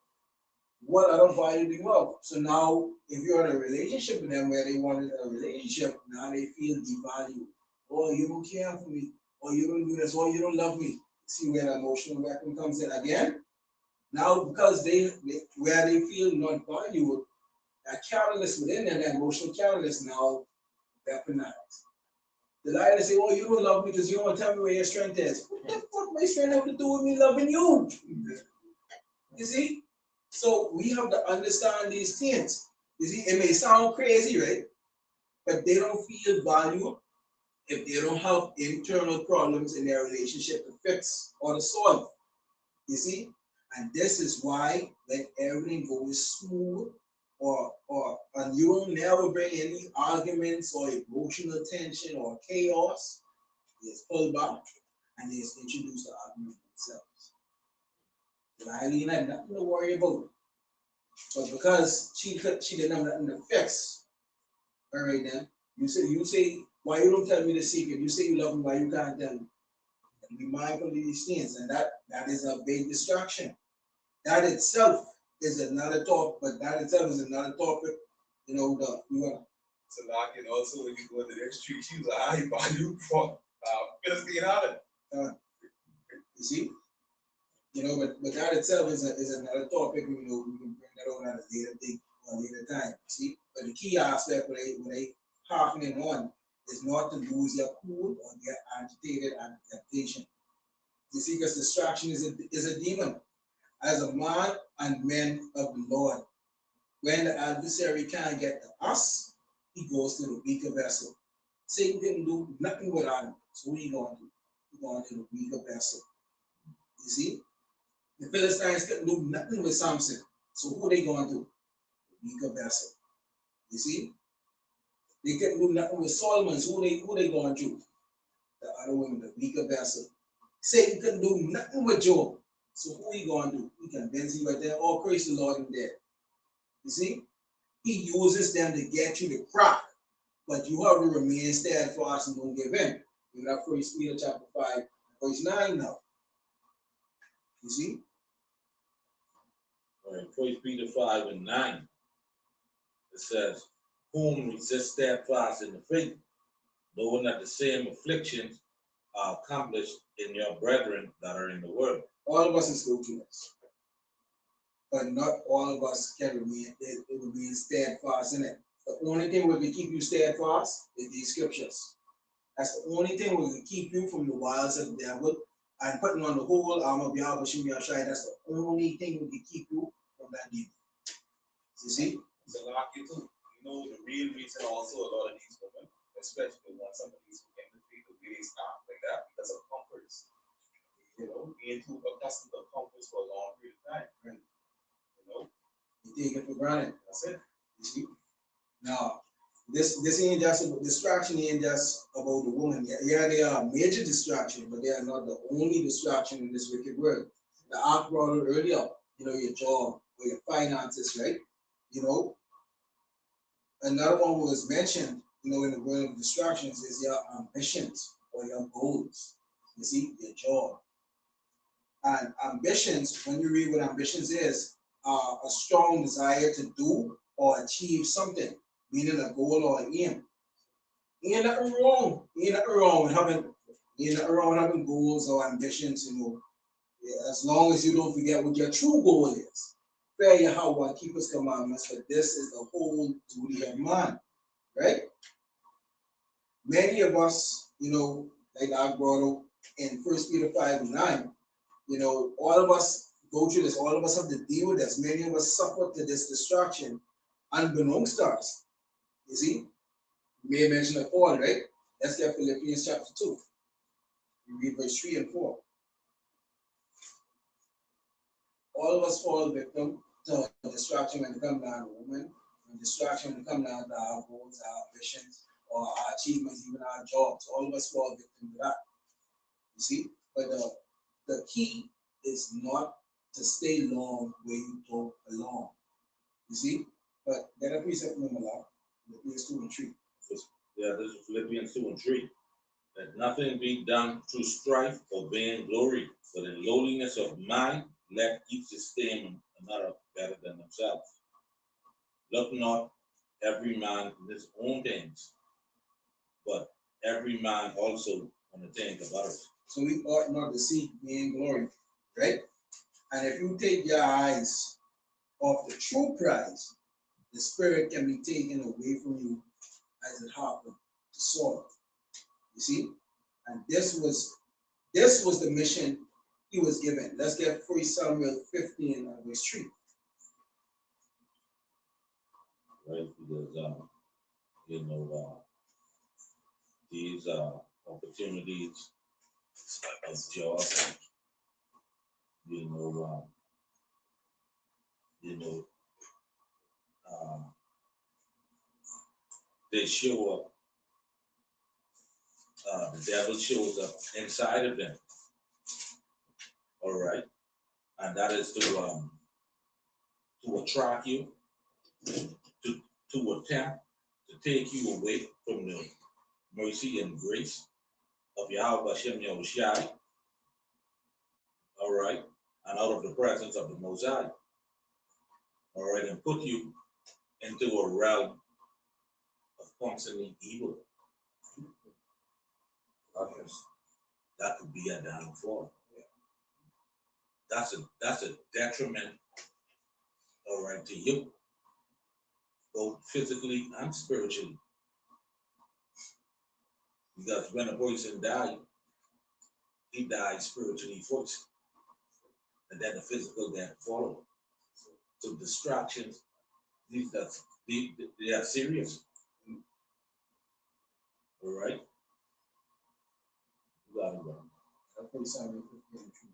What other value do you have? So now, if you're in a relationship with them where they wanted a relationship, now they feel devalued. Oh, you don't care for me. Or you don't do this. Or you don't love me. See where the emotional weapon comes in again? Now, because where they feel not valued, that catalyst within them, that emotional catalyst now weaponized. The lie say, oh, you don't love me because you don't tell me where your strength is. What the fuck my strength have to do with me loving you? You see? So we have to understand these things. You see, it may sound crazy, right? But they don't feel valued if they don't have internal problems in their relationship to fix or to solve. You see? And this is why when everything goes smooth and you don't never bring any arguments or emotional tension or chaos, it's pulled back and it's introduced the argument themselves. Eileen had nothing to worry about. But because she didn't have nothing to fix, all right then, you say, why you don't tell me the secret? You say you love me, why you can't tell me? And be mindful of these things, and that is a big distraction. That itself is another talk, but that itself is another topic, you know, So like, and also when you go to the extreme, she was a high value for Philistine Island. You see? You know, but that itself is another topic, you know, we can bring that on at a later date or later time. See? But the key aspect when they harping on is not to lose your cool or get agitated and temptation. You see, because distraction is a demon. As a man and men of the Lord, when the adversary can't get to us, he goes to the weaker vessel. Satan didn't do nothing with Adam. So what are you going to do? You're going to the weaker vessel. You see? The Philistines couldn't do nothing with Samson. So who are they going to? The weaker vessel. You see? They couldn't do nothing with Solomon. So who they going to? The other woman, the weaker vessel. Satan couldn't do nothing with Job. So who are you going to do? He convinces you right there, oh, praise the Lord in there. You see? He uses them to get you to crack. But you have to remain steadfast and don't give in. You got 1 Peter chapter 5, verse 9 now. You see? All right, 1 Peter 5 and 9. It says, whom resist steadfast in the faith, knowing that the same afflictions are accomplished in your brethren that are in the world. All of us is go through this. But not all of us can remain steadfast in it. The only thing that can keep you steadfast is these scriptures. That's the only thing that can keep you from the wiles of the devil and putting on the whole armor of Yahweh Qam Yasharahla. That's the only thing that can keep you from that demon. You see? So like you too, you know the real reason also a lot of these women, especially the ones some of these who came to faith, the way they stop like that because of comforts. You know, being too accustomed to comforts for a long period of time. Right. You know, You take it for granted. that's it. You see? Now, this ain't just about distraction, ain't just about the woman. Yeah, they are a major distraction, but they are not the only distraction in this wicked world. The ark brought it earlier, you know, your job or your finances, right? You know, another one was mentioned, you know, in the world of distractions is your ambitions or your goals. You see, your job. And ambitions, when you read what ambitions is, a strong desire to do or achieve something, meaning a goal or an aim. Ain't nothing wrong. Ain't nothing wrong with having goals or ambitions, you know. Yeah, as long as you don't forget what your true goal is. Fear Yahweh and keep his commandments, for this is the whole duty of man. Right? Many of us, you know, like I brought up in 1 Peter 5:9, you know, all of us go through this, all of us have to deal with this. Many of us suffer to this distraction unbeknownst to us. You see? You may have mentioned it all, right? Let's get Philippians chapter 2. You read verse 3 and 4. All of us fall victim to a distraction when it comes down to women, a distraction when it comes down to our goals, our ambitions, or our achievements, even our jobs. All of us fall victim to that. You see? But the key is not to stay long where you don't belong. You see? But get a precept from Allah, Philippians 2 and 3. Yeah, this is Philippians 2 and 3. Let nothing be done through strife or vainglory, but in lowliness of mind, let each esteem another better than themselves. Look not every man in his own things, but every man also on the things of others. So we ought not to seek vainglory, right? And if you take your eyes off the true prize, the spirit can be taken away from you as it happened to Saul. You see? And this was the mission he was given. Let's get 1 Samuel 15 and verse 3. Right? Because, these opportunities of job, you know, they show up. The devil shows up inside of them. All right, and that is to attract you, to attempt to take you away from the mercy and grace of Yahweh Hashem Yahushai. All right, and out of the presence of the Most High. All right, and put you into a realm of constantly evil. That could be a downfall. That's a detriment, all right, to you, both physically and spiritually. Because when a person dies, he dies spiritually first, and then the physical death follows. So distractions, they are serious. All right. You got it, bro. 1 Samuel 15 and 3.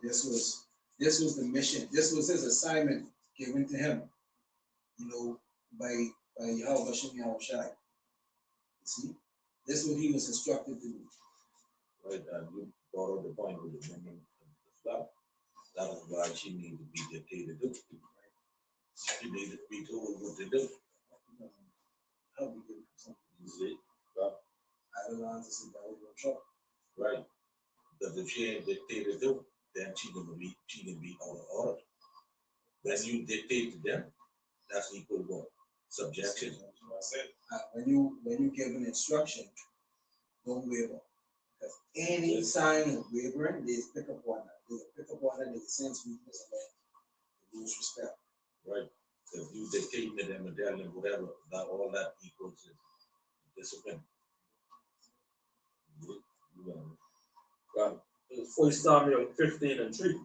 This was the mission. This was his assignment given to him, you know, by Yahweh Hashem Yahushai. You see, this is what he was instructed to do. Right, and you brought up the point with the women as well. That is why she needed to be dictated to. She needed to be told what to do. How we do something. You see, right? I don't know how to sit down with your trouble. Right. Because if she ain't dictated to, then she can be out of order. When you dictate to them, that's equal what? Subjection. That's it. When you give an instruction, don't waver. Because any sign of wavering, there's pick up on that. There's a pick up on that, there's a sense weakness and then lose respect. Right. If you dictate to them and tell them whatever, that all that equals is discipline. You got it. 1 Samuel 15 and 3.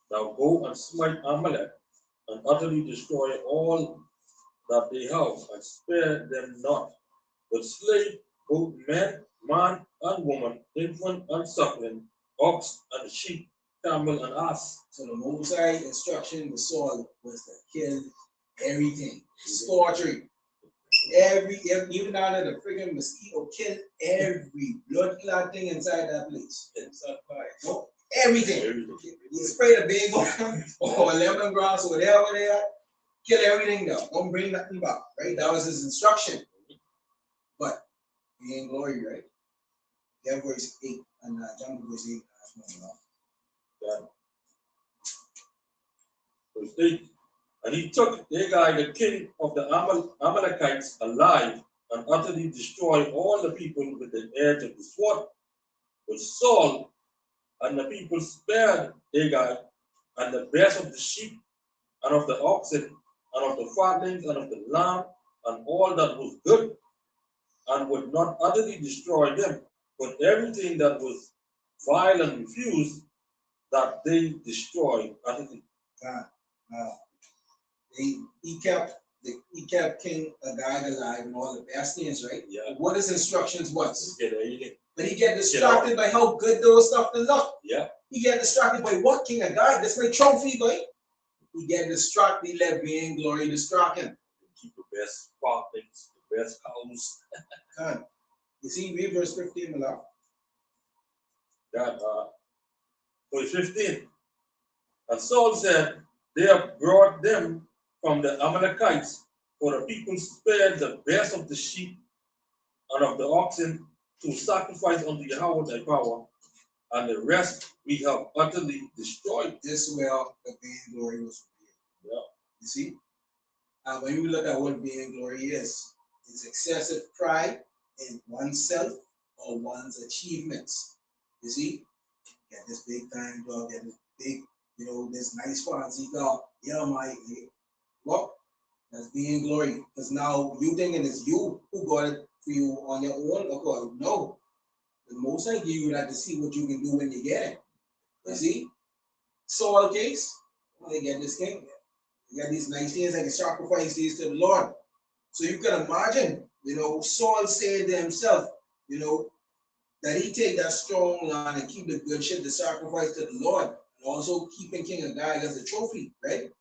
Now go and smite Amalek and utterly destroy all that they have, and spare them not, but slay both man and woman, infant and suckling, ox and sheep, camel and ass. So the Most High instruction to Saul was to kill everything, slaughtering even down to the freaking mosquito, kill every blood clot thing inside that place. No, everything. You spray the big one or lemongrass or whatever they are, kill everything down. Don't bring nothing back. Right? That was his instruction. But he ain't glory, right? Yeah, verse 8 and jump to verse 8. Verse 8. And he took Agag, the king of the Amalekites, alive, and utterly destroyed all the people with the edge of the sword. But Saul and the people spared Agag and the best of the sheep, and of the oxen, and of the fatlings, and of the lamb, and all that was good, and would not utterly destroy them, but everything that was vile and refused, that they destroyed utterly. He kept King Agag alive and all the bastions, right? Yeah. What his instructions was. Get everything. But he get distracted by how good those stuff to look. Yeah. He get distracted by what King Agag? That's my trophy, boy. He get distracted, he let being glory distract him. Keep the best fatlings, the best cows. You see, read verse 15, Malak. That verse 15. And Saul said, they have brought them from the Amalekites, for the people spared the best of the sheep and of the oxen to sacrifice unto Yahweh thy power, and the rest we have utterly destroyed. This well the being glory was revealed. Yeah. You see? And when you look at what being glory is, it's excessive pride in oneself or one's achievements. You see? Get this big time job, get this big, this nice fancy car. Yeah, what? That's being glory. Because now you thinking it's you who got it for you on your own accord. No. The Most High give you that to see what you can do when you get it. You see? Saul case, they get this king. They got these nice things like a sacrifice these to the Lord. So you can imagine, Saul said to himself, that he take that strong line and keep the good shit to sacrifice to the Lord, and also keeping King Agag as a trophy, right?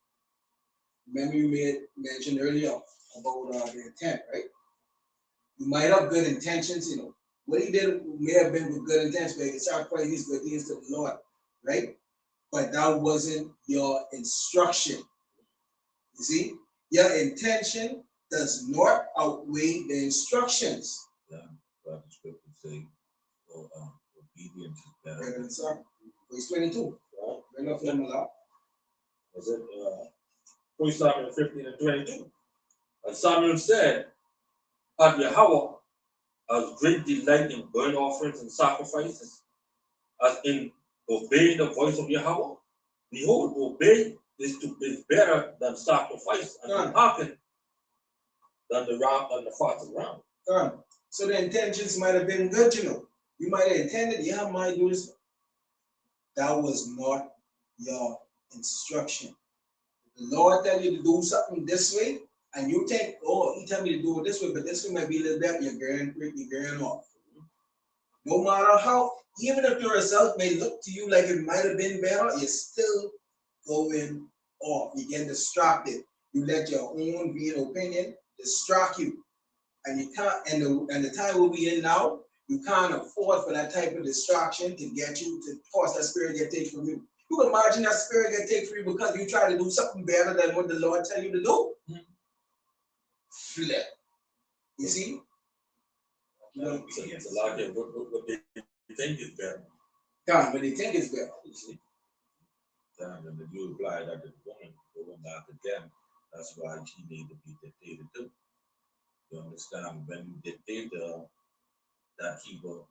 Remember you made mention earlier about the intent, right? You might have good intentions, What he did may have been with good intentions, but he sacrificed these good things to the Lord, right? But that wasn't your instruction. You see? Your intention does not outweigh the instructions. Yeah, but the scripture say, obedience is better. Verse 22. Bring up them a lot. Was it 1 Samuel 15 and 22? And Samuel said, have Yahweh as great delight in burnt offerings and sacrifices as in obeying the voice of Yahweh? Behold, obey is better than sacrifice, and to hearken than the fat of ram. So the intentions might have been good, You might have intended, I might do this. That was not your instruction. The Lord tell you to do something this way, and you think, he tell me to do it this way, but this way might be a little better, you're going off. No matter how, even if your result may look to you like it might have been better, you're still going off. You get distracted. You let your own opinion distract you. And you can't, and the time we're in now, you can't afford for that type of distraction to get you to cause that spirit get taken from you. You can imagine that spirit get taken from you because you try to do something better than what the Lord tell you to do. Flip. You see? It's a lot of what they think is better. God, but they think it's better. You see? And then you apply that to the woman going back again. That's why she need to be dictated too. You understand? When you dictate that he will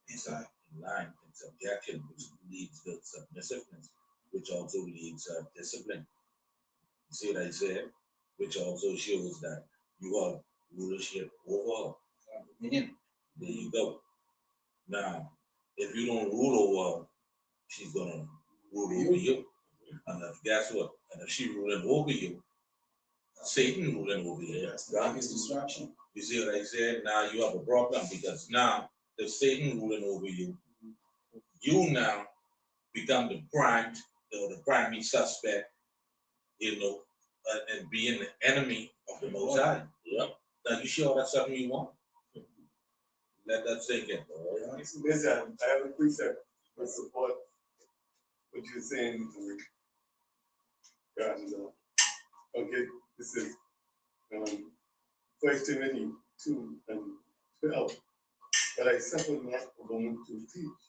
inside in line in subjection, which leads to submissiveness, which also leads to discipline. You see what I said? Which also shows that you have rulership over her. There you go. Now, if you don't rule over her, she's gonna rule over you. And guess what? And if she ruling over you, Satan ruling over you. That's the biggest distraction. You see what I said? Now you have a problem because now if Satan ruling over you, you now become the prime, the primary suspect, and being the enemy of the Most High. Yep. Now you sure that's something you want? Let that sink in. Listen, I have a precept to support what you're saying. God, okay, this is 1 Timothy 2:12. But I suffer not a woman to teach,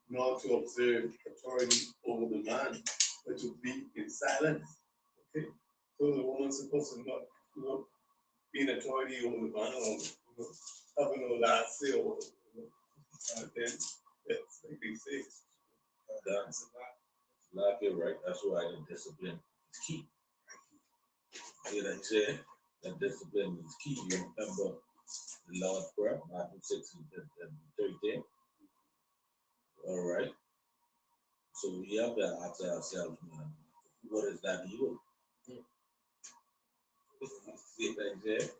nor to observe authority over the man, but to be in silence. Okay, so the woman's supposed to not, be an authority over the man, or having no last say, or then that's like they say. That's like it, right? That's why the discipline is key. See what I said? That discipline is key. You remember the Lord's Prayer, Matthew 6:13. All right. So we have to ask ourselves, man, what is that evil? See what I said?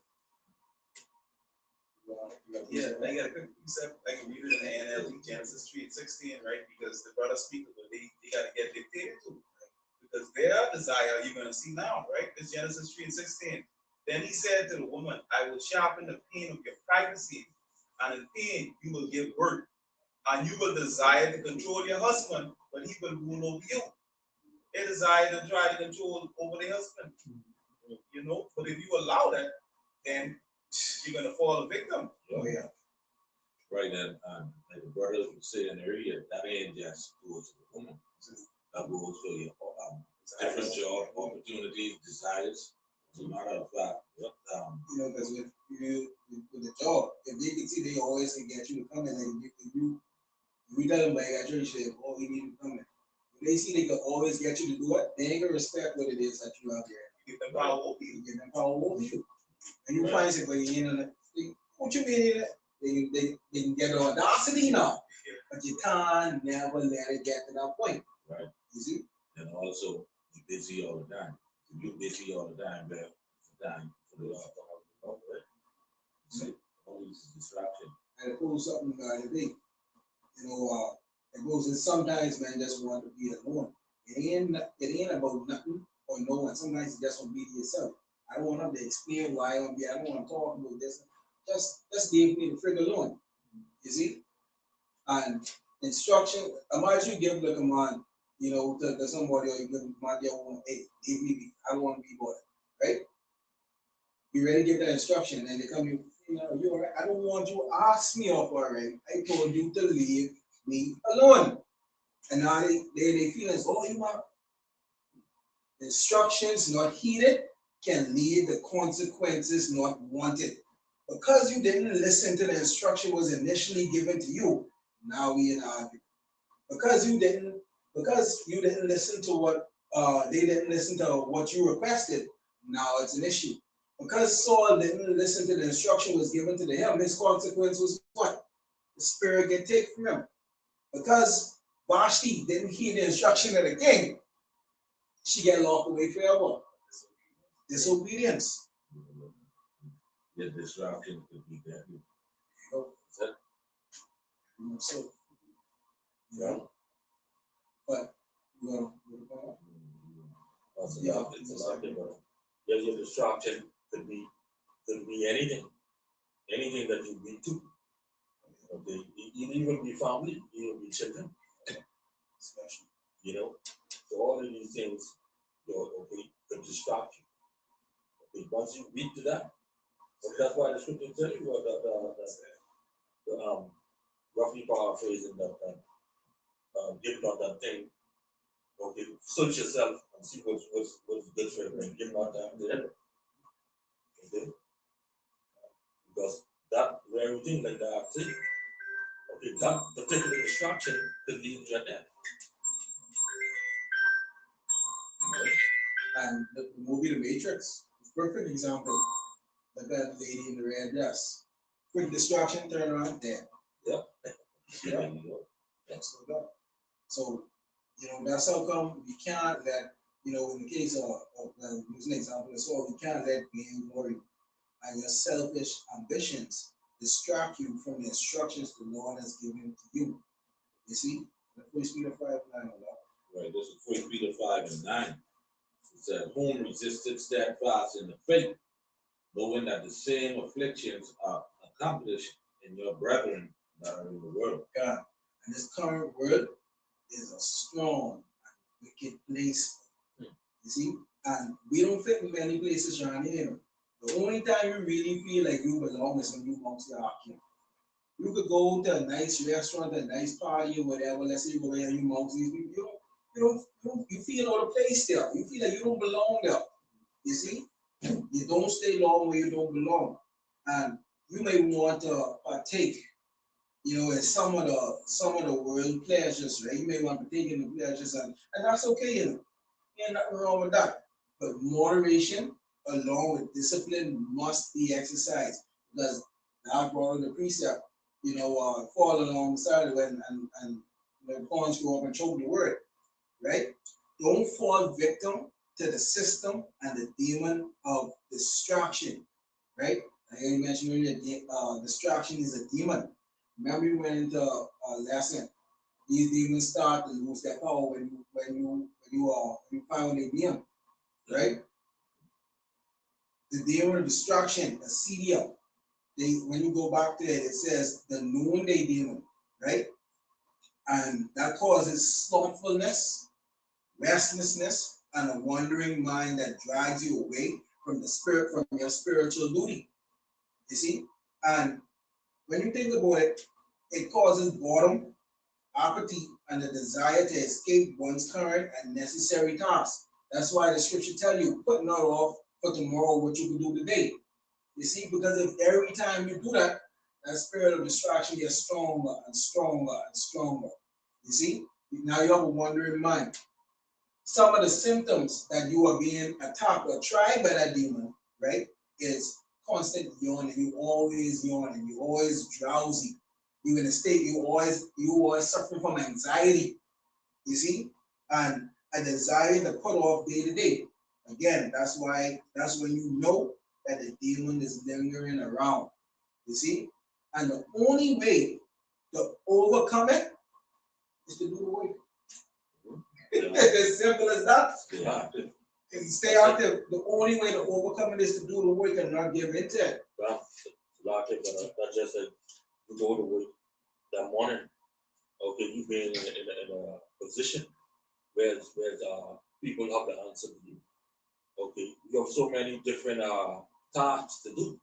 Yeah, I got a good precept. I can read it in the NLT, Genesis 3:16, right? Because the brother speaker, but they got to get dictated to, right? Because their desire, you're going to see now, right? This Genesis 3:16. Then he said to the woman, I will sharpen the pain of your privacy, and in pain you will give birth, and you will desire to control your husband, but he will rule over you. They desire to try to control over their husband, But if you allow that, then you're gonna fall a victim. Oh, yeah. Right, and like the brother was saying earlier, that ain't just goes to the woman. That goes for your different job opportunities, desires. As a matter of fact, Because with the job, if they can see they always can get you to come in, like if we tell them like at church, they oh, we need to come in. If they see they can always get you to do it, they ain't gonna respect what it is that you out there. You give them power over you. You give them power over you. And you find it, but you ain't on it. What you mean? They can get the audacity now, but you can't never let it get to that point. right. You see? And also, you're busy all the time. If you're busy all the time, man, it's time for the Lord, right? See, all these distractions. And it pulls something today. It goes and sometimes man just want to be alone. It ain't about nothing or no one. Sometimes you just want to be to yourself. I don't want to explain why I don't want to talk about this. Just leave me the frig alone. You see? And instruction, imagine you give the command, to somebody or you give the command, hey, leave me be. I don't want to be bothered. Right? You ready to give that instruction and they come you're all right. I don't want you to ask me up already. I told you to leave me alone. And now they feel as you want instructions not heeded can lead to consequences not wanted. Because you didn't listen to the instruction was initially given to you, now we in argument. Because you didn't listen to what they didn't listen to what you requested, now it's an issue. Because Saul didn't listen to the instruction was given to him, his consequence was what? The spirit get taken from him. Because Vashti didn't heed the instruction of the king, she get locked away forever. Disobedience. The disruption could be deadly. So, but It's a lot of different. Your distraction could be anything that you need to. Okay, it even be family, even be children, especially. So all of these things, could distract you. Okay, once you beat to that, so that's why the scripture tell you what the roughly paraphrasing that give not that thing. Okay, search yourself and see what's good for you and give not that to them. Okay, because that very thing like that, see, okay, that particular distraction could lead to your death. And the movie The Matrix is a perfect example. Look at the lady in the red dress. Quick distraction, turn around, dead. Yeah. Yeah. That's so dumb. So You know, that's how come we can't let, you know, in the case of using an example as well, we can't let vainglory and your selfish ambitions distract you from the instructions the Lord has given to you. You see, the First Peter 5:9. Right, this is 1 Peter 5:9. It says, whom resisted steadfast in the faith, knowing that the same afflictions are accomplished in your brethren that are in the world. God, and this current world is a strong and wicked place. You see, and we don't fit in many places around here. The only time you really feel like you belong is when you amongst your king. You could go to a nice restaurant, a nice party, or whatever. Let's say you go there and you amongst these people. You feel out of place there. You feel like you don't belong there. You see, you don't stay long where you don't belong, and you may want to partake, you know, in some of the world pleasures, right? You may want to partake in the pleasures, and that's okay, you know. Ain't nothing wrong with that. But moderation, along with discipline, must be exercised because God brought in the precept, you know, fall alongside of it and when pawns grow up and choke the word, right? Don't fall victim to the system and the demon of distraction, right? I hear you mentioned earlier, distraction is a demon. Remember, we went into a lesson. These demons start to lose their power when you find a demon, right? The demon of distraction, a CDL. When you go back to it, it says the noonday demon, right? And that causes slothfulness, restlessness, and a wandering mind that drags you away from your spiritual duty. You see? And when you think about it, it causes boredom, apathy, and the desire to escape one's current and necessary tasks. That's why the scripture tell you, put not off for tomorrow what you can do today. You see, because if every time you do that, that spirit of distraction gets stronger and stronger and stronger. You see, now you have a wandering mind. Some of the symptoms that you are being attacked or tried by that demon, right, is constant yawning. You always yawning. You always drowsy. You in a state. You always suffering from anxiety. You see, and a desire to put off day to day. Again, that's when you know that the demon is lingering around. You see, and the only way to overcome it is to do the work. As simple as that. Stay active. And stay active. The only way to overcome it is to do the work and not give in to it. Well, like it, but not just like you go to work that morning. Okay, you being in a position where people have the answer to you. Okay, you have so many different tasks to do.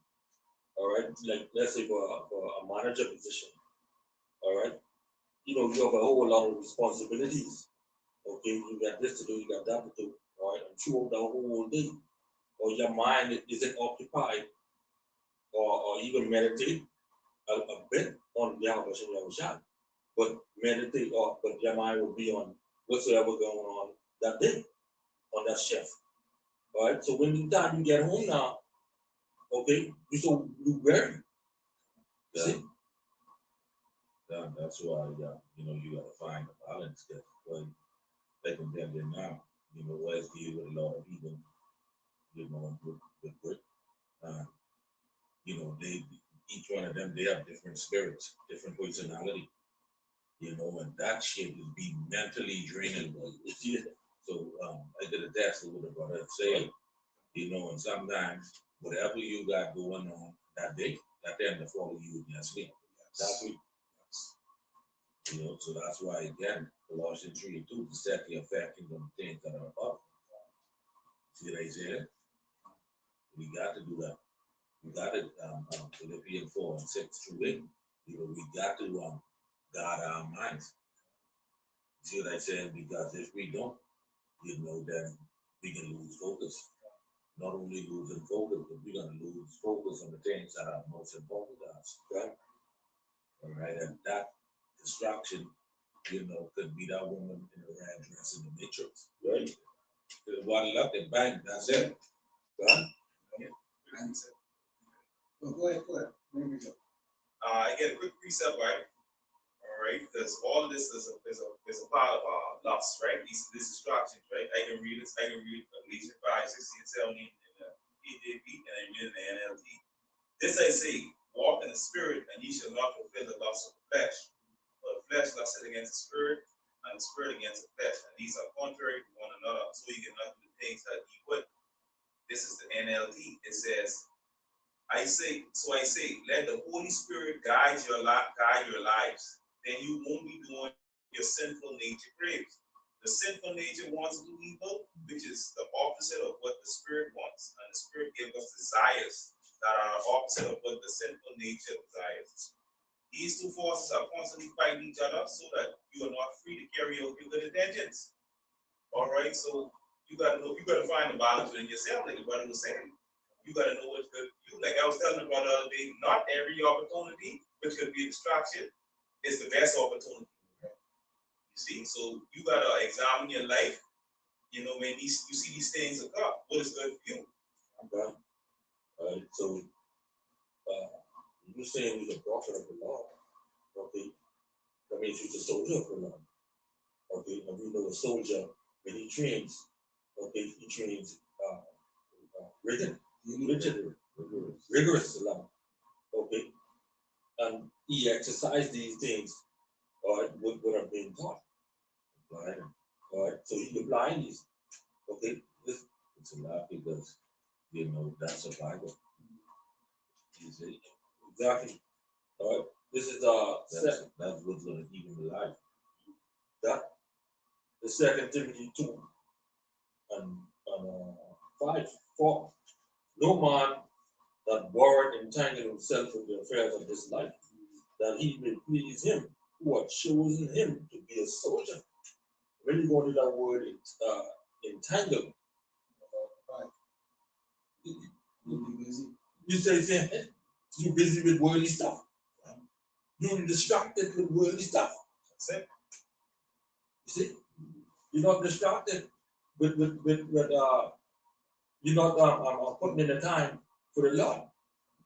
All right, like let's say for a manager position. All right, you know you have a whole lot of responsibilities. Okay, you got this to do, you got that to do. All right, and throughout the whole day, or your mind isn't occupied, or even meditate a bit on the Yahweh, but meditate, but your mind will be on whatsoever going on that day, on that shift. All right, so when you time you get home now, okay, you ready. Yeah. Yeah, that's why, you know, you gotta find the balance that when they can get there now, you know, as deal with a lot of people, you know, with you know, each one of them, they have different spirits, different personality, you know, and that shit is be mentally draining. Yeah. So I did a test with what I said, you know, and sometimes whatever you got going on that day, that tend to follow you in your sleep. That's week. You know, so that's why again, Colossians 3:2 to set the affecting of the things that are above. See what I said? We got to do that. We got to Philippians 4:6-8. You know, we got to guard our minds. See what I said? Because if we don't, you know, then we can lose focus. Not only losing focus, but we're gonna lose focus on the things that are most important to us. Right? All right, and that distraction, you know, could be that woman in a red dress in the Matrix, right? One left and bang, that's it. Right? Well, go ahead. There we go. I get a quick precept, right? All right? Because all of this is a part of lust, right? These distractions, right? I can read this. I can read Galatians 5, 16, 17 in the EJP, and I read in the NLT. This I say, walk in the spirit, and ye shall not fulfill the lust of the flesh. For the flesh lusted against the spirit, and the spirit against the flesh, and these are contrary to one another, so you cannot do the things that ye would. This is the NLT. It says, I say, let the Holy Spirit guide your lives. Then you won't be doing your sinful nature craves. The sinful nature wants to do evil, which is the opposite of what the Spirit wants. And the Spirit gives us desires that are the opposite of what the sinful nature desires. These two forces are constantly fighting each other so that you are not free to carry out your good intentions. All right, so you gotta find the balance within yourself, like the brother was saying. You gotta know what's good for you. Like I was telling the brother the other day, not every opportunity, which could be a distraction, is the best opportunity. You see, so you gotta examine your life. You know, when you see these things occur, what is good for you? Okay. So you're saying he's a prophet of the Lord. Okay. That means he's a soldier of the Lord. Okay. And we know a soldier, when he trains, okay, he trains rigorous a lot. Okay. And he exercised these things would have been taught. Right. All right. So he applying these. Okay. It's a lot because, you know, that's a Bible. You see, Exactly. All right. This is that's what's going to keep him alive. that the 2 Timothy 2 and 5, 4. No man that borrowed entangled himself with the affairs of this life, that he may please him who had chosen him to be a soldier. When you go to that word, entangled, you say, you're busy with worldly stuff. You're distracted with worldly stuff. That's it. You see, you're not distracted with you're not putting in the time for the Lord,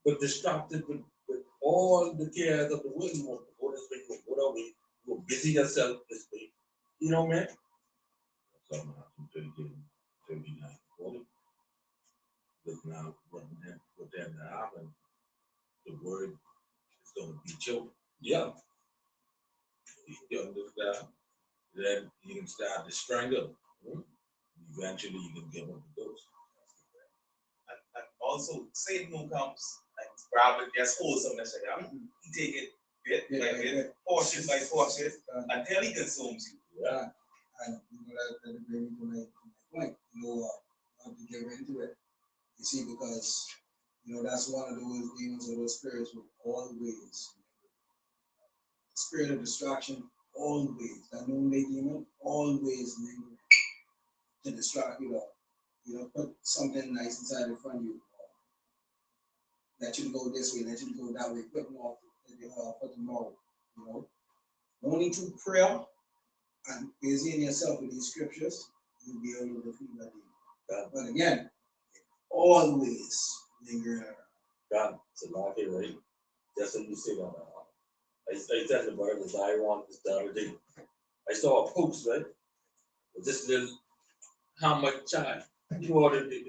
but distracted with all the cares of the world. You want to go this way, you want to go that way, you will busy yourself this way. You know, man? That's something from 39, 40. Look now, what them to happen, the word is going to be choked. Yeah. You understand? Then you can start to strangle. Eventually, you can give up the ghost. And also, Satan who comes and probably just hold some of that. He take it bit by bit, portion by portion, until he consumes you. Yeah. And you know that brings me to my point. You know, how to get into it. You see, because you know that's one of those demons or those spirits will always. The spirit of distraction always. That noonday demon always lingering to distract you. You know, put something nice inside in front of you. Let you go this way, let you go that way, put them off for tomorrow. You know, only through prayer and busying yourself with these scriptures, you'll be able to defeat that demon. But again, always lingering around. God, it's a lot here, right? Just when you say that, I tell the bird that I want this the other day. I saw a post, right? With this little hammered child. You know what I did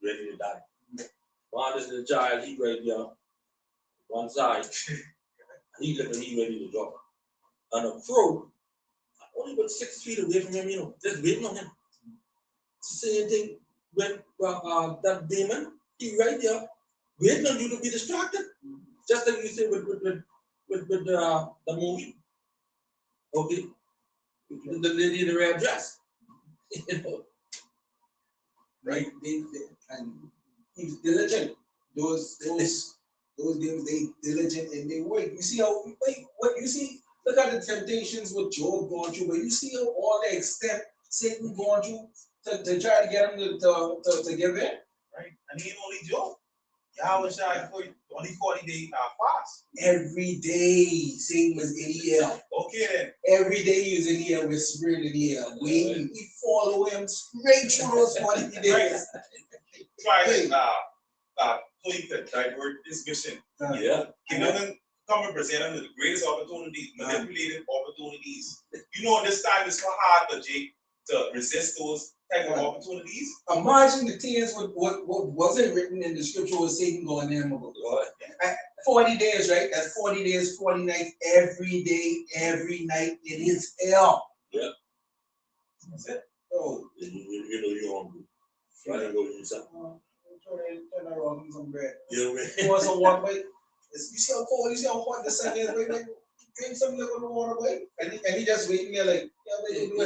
ready to die. One is the child, he right there, one side, he ready to drop. And a crow, only about 6 feet away from him, you know, just waiting on him. Same thing when that demon, he right there, waiting on you to be distracted. Just like you say with the movie. Okay. The lady in the red dress. You know. Right? And he's diligent. Those demons, they diligent and they work. You see how what you see? Look at the temptations with Job going through, but you see how all the extent Satan going through to try to get him to give in. Right? And he ain't only Job. Yahweh Shai for only 40 days fast. Every day, Satan was in the air. Okay then. Every day he was in the air, whispering in the air, waiting. We follow him straight through those 40 days. Try it so he could divert his mission. Yeah. Give him come and present them with the greatest opportunities, manipulative opportunities. You know, this time it's so hard for Jake to resist those type of opportunities. Imagine the tears what wasn't written in the scripture was Satan going in. 40 days, right? That's 40 days, 40 nights, every day, every night. It is hell. Yeah. That's it. Oh, You know you're hungry. Try to go eat something. turn around and some bread. You know what I mean? You want some water, boy? You see how cold, you see how hot the sun is, boy? Like, drink some little water, boy. And he just waiting there like, yeah, but you do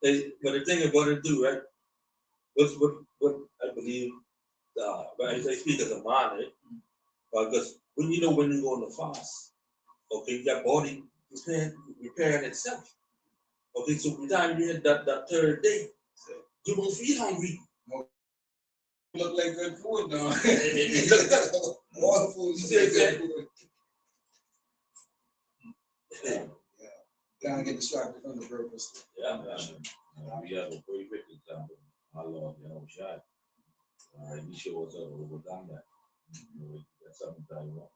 it. But the thing about it too, right? What I believe, but I speak as a man, right? Because when you go on the fast, okay, your body repairing itself. Okay, so by the time you hit that third day, you won't feel hungry. Look like good food now. Yeah. All food is good food. Gotta get distracted from the purpose. Yeah, we have a perfect example. Our Lord, Shai. He showed us how to overcome that. That's something that I want.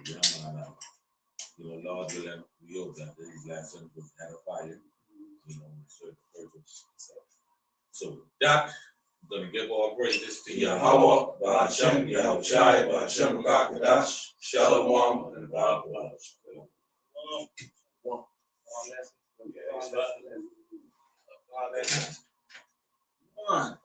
Yeah, man. Lord willing, we hope that these lessons will edify you, serve the purpose. So that, I'm gonna give all praises to Yahweh, Ba'ashem, Yahushai, Ba'ashem, Kakadash, Shalom, and Ba'alash. One lesson. Come on.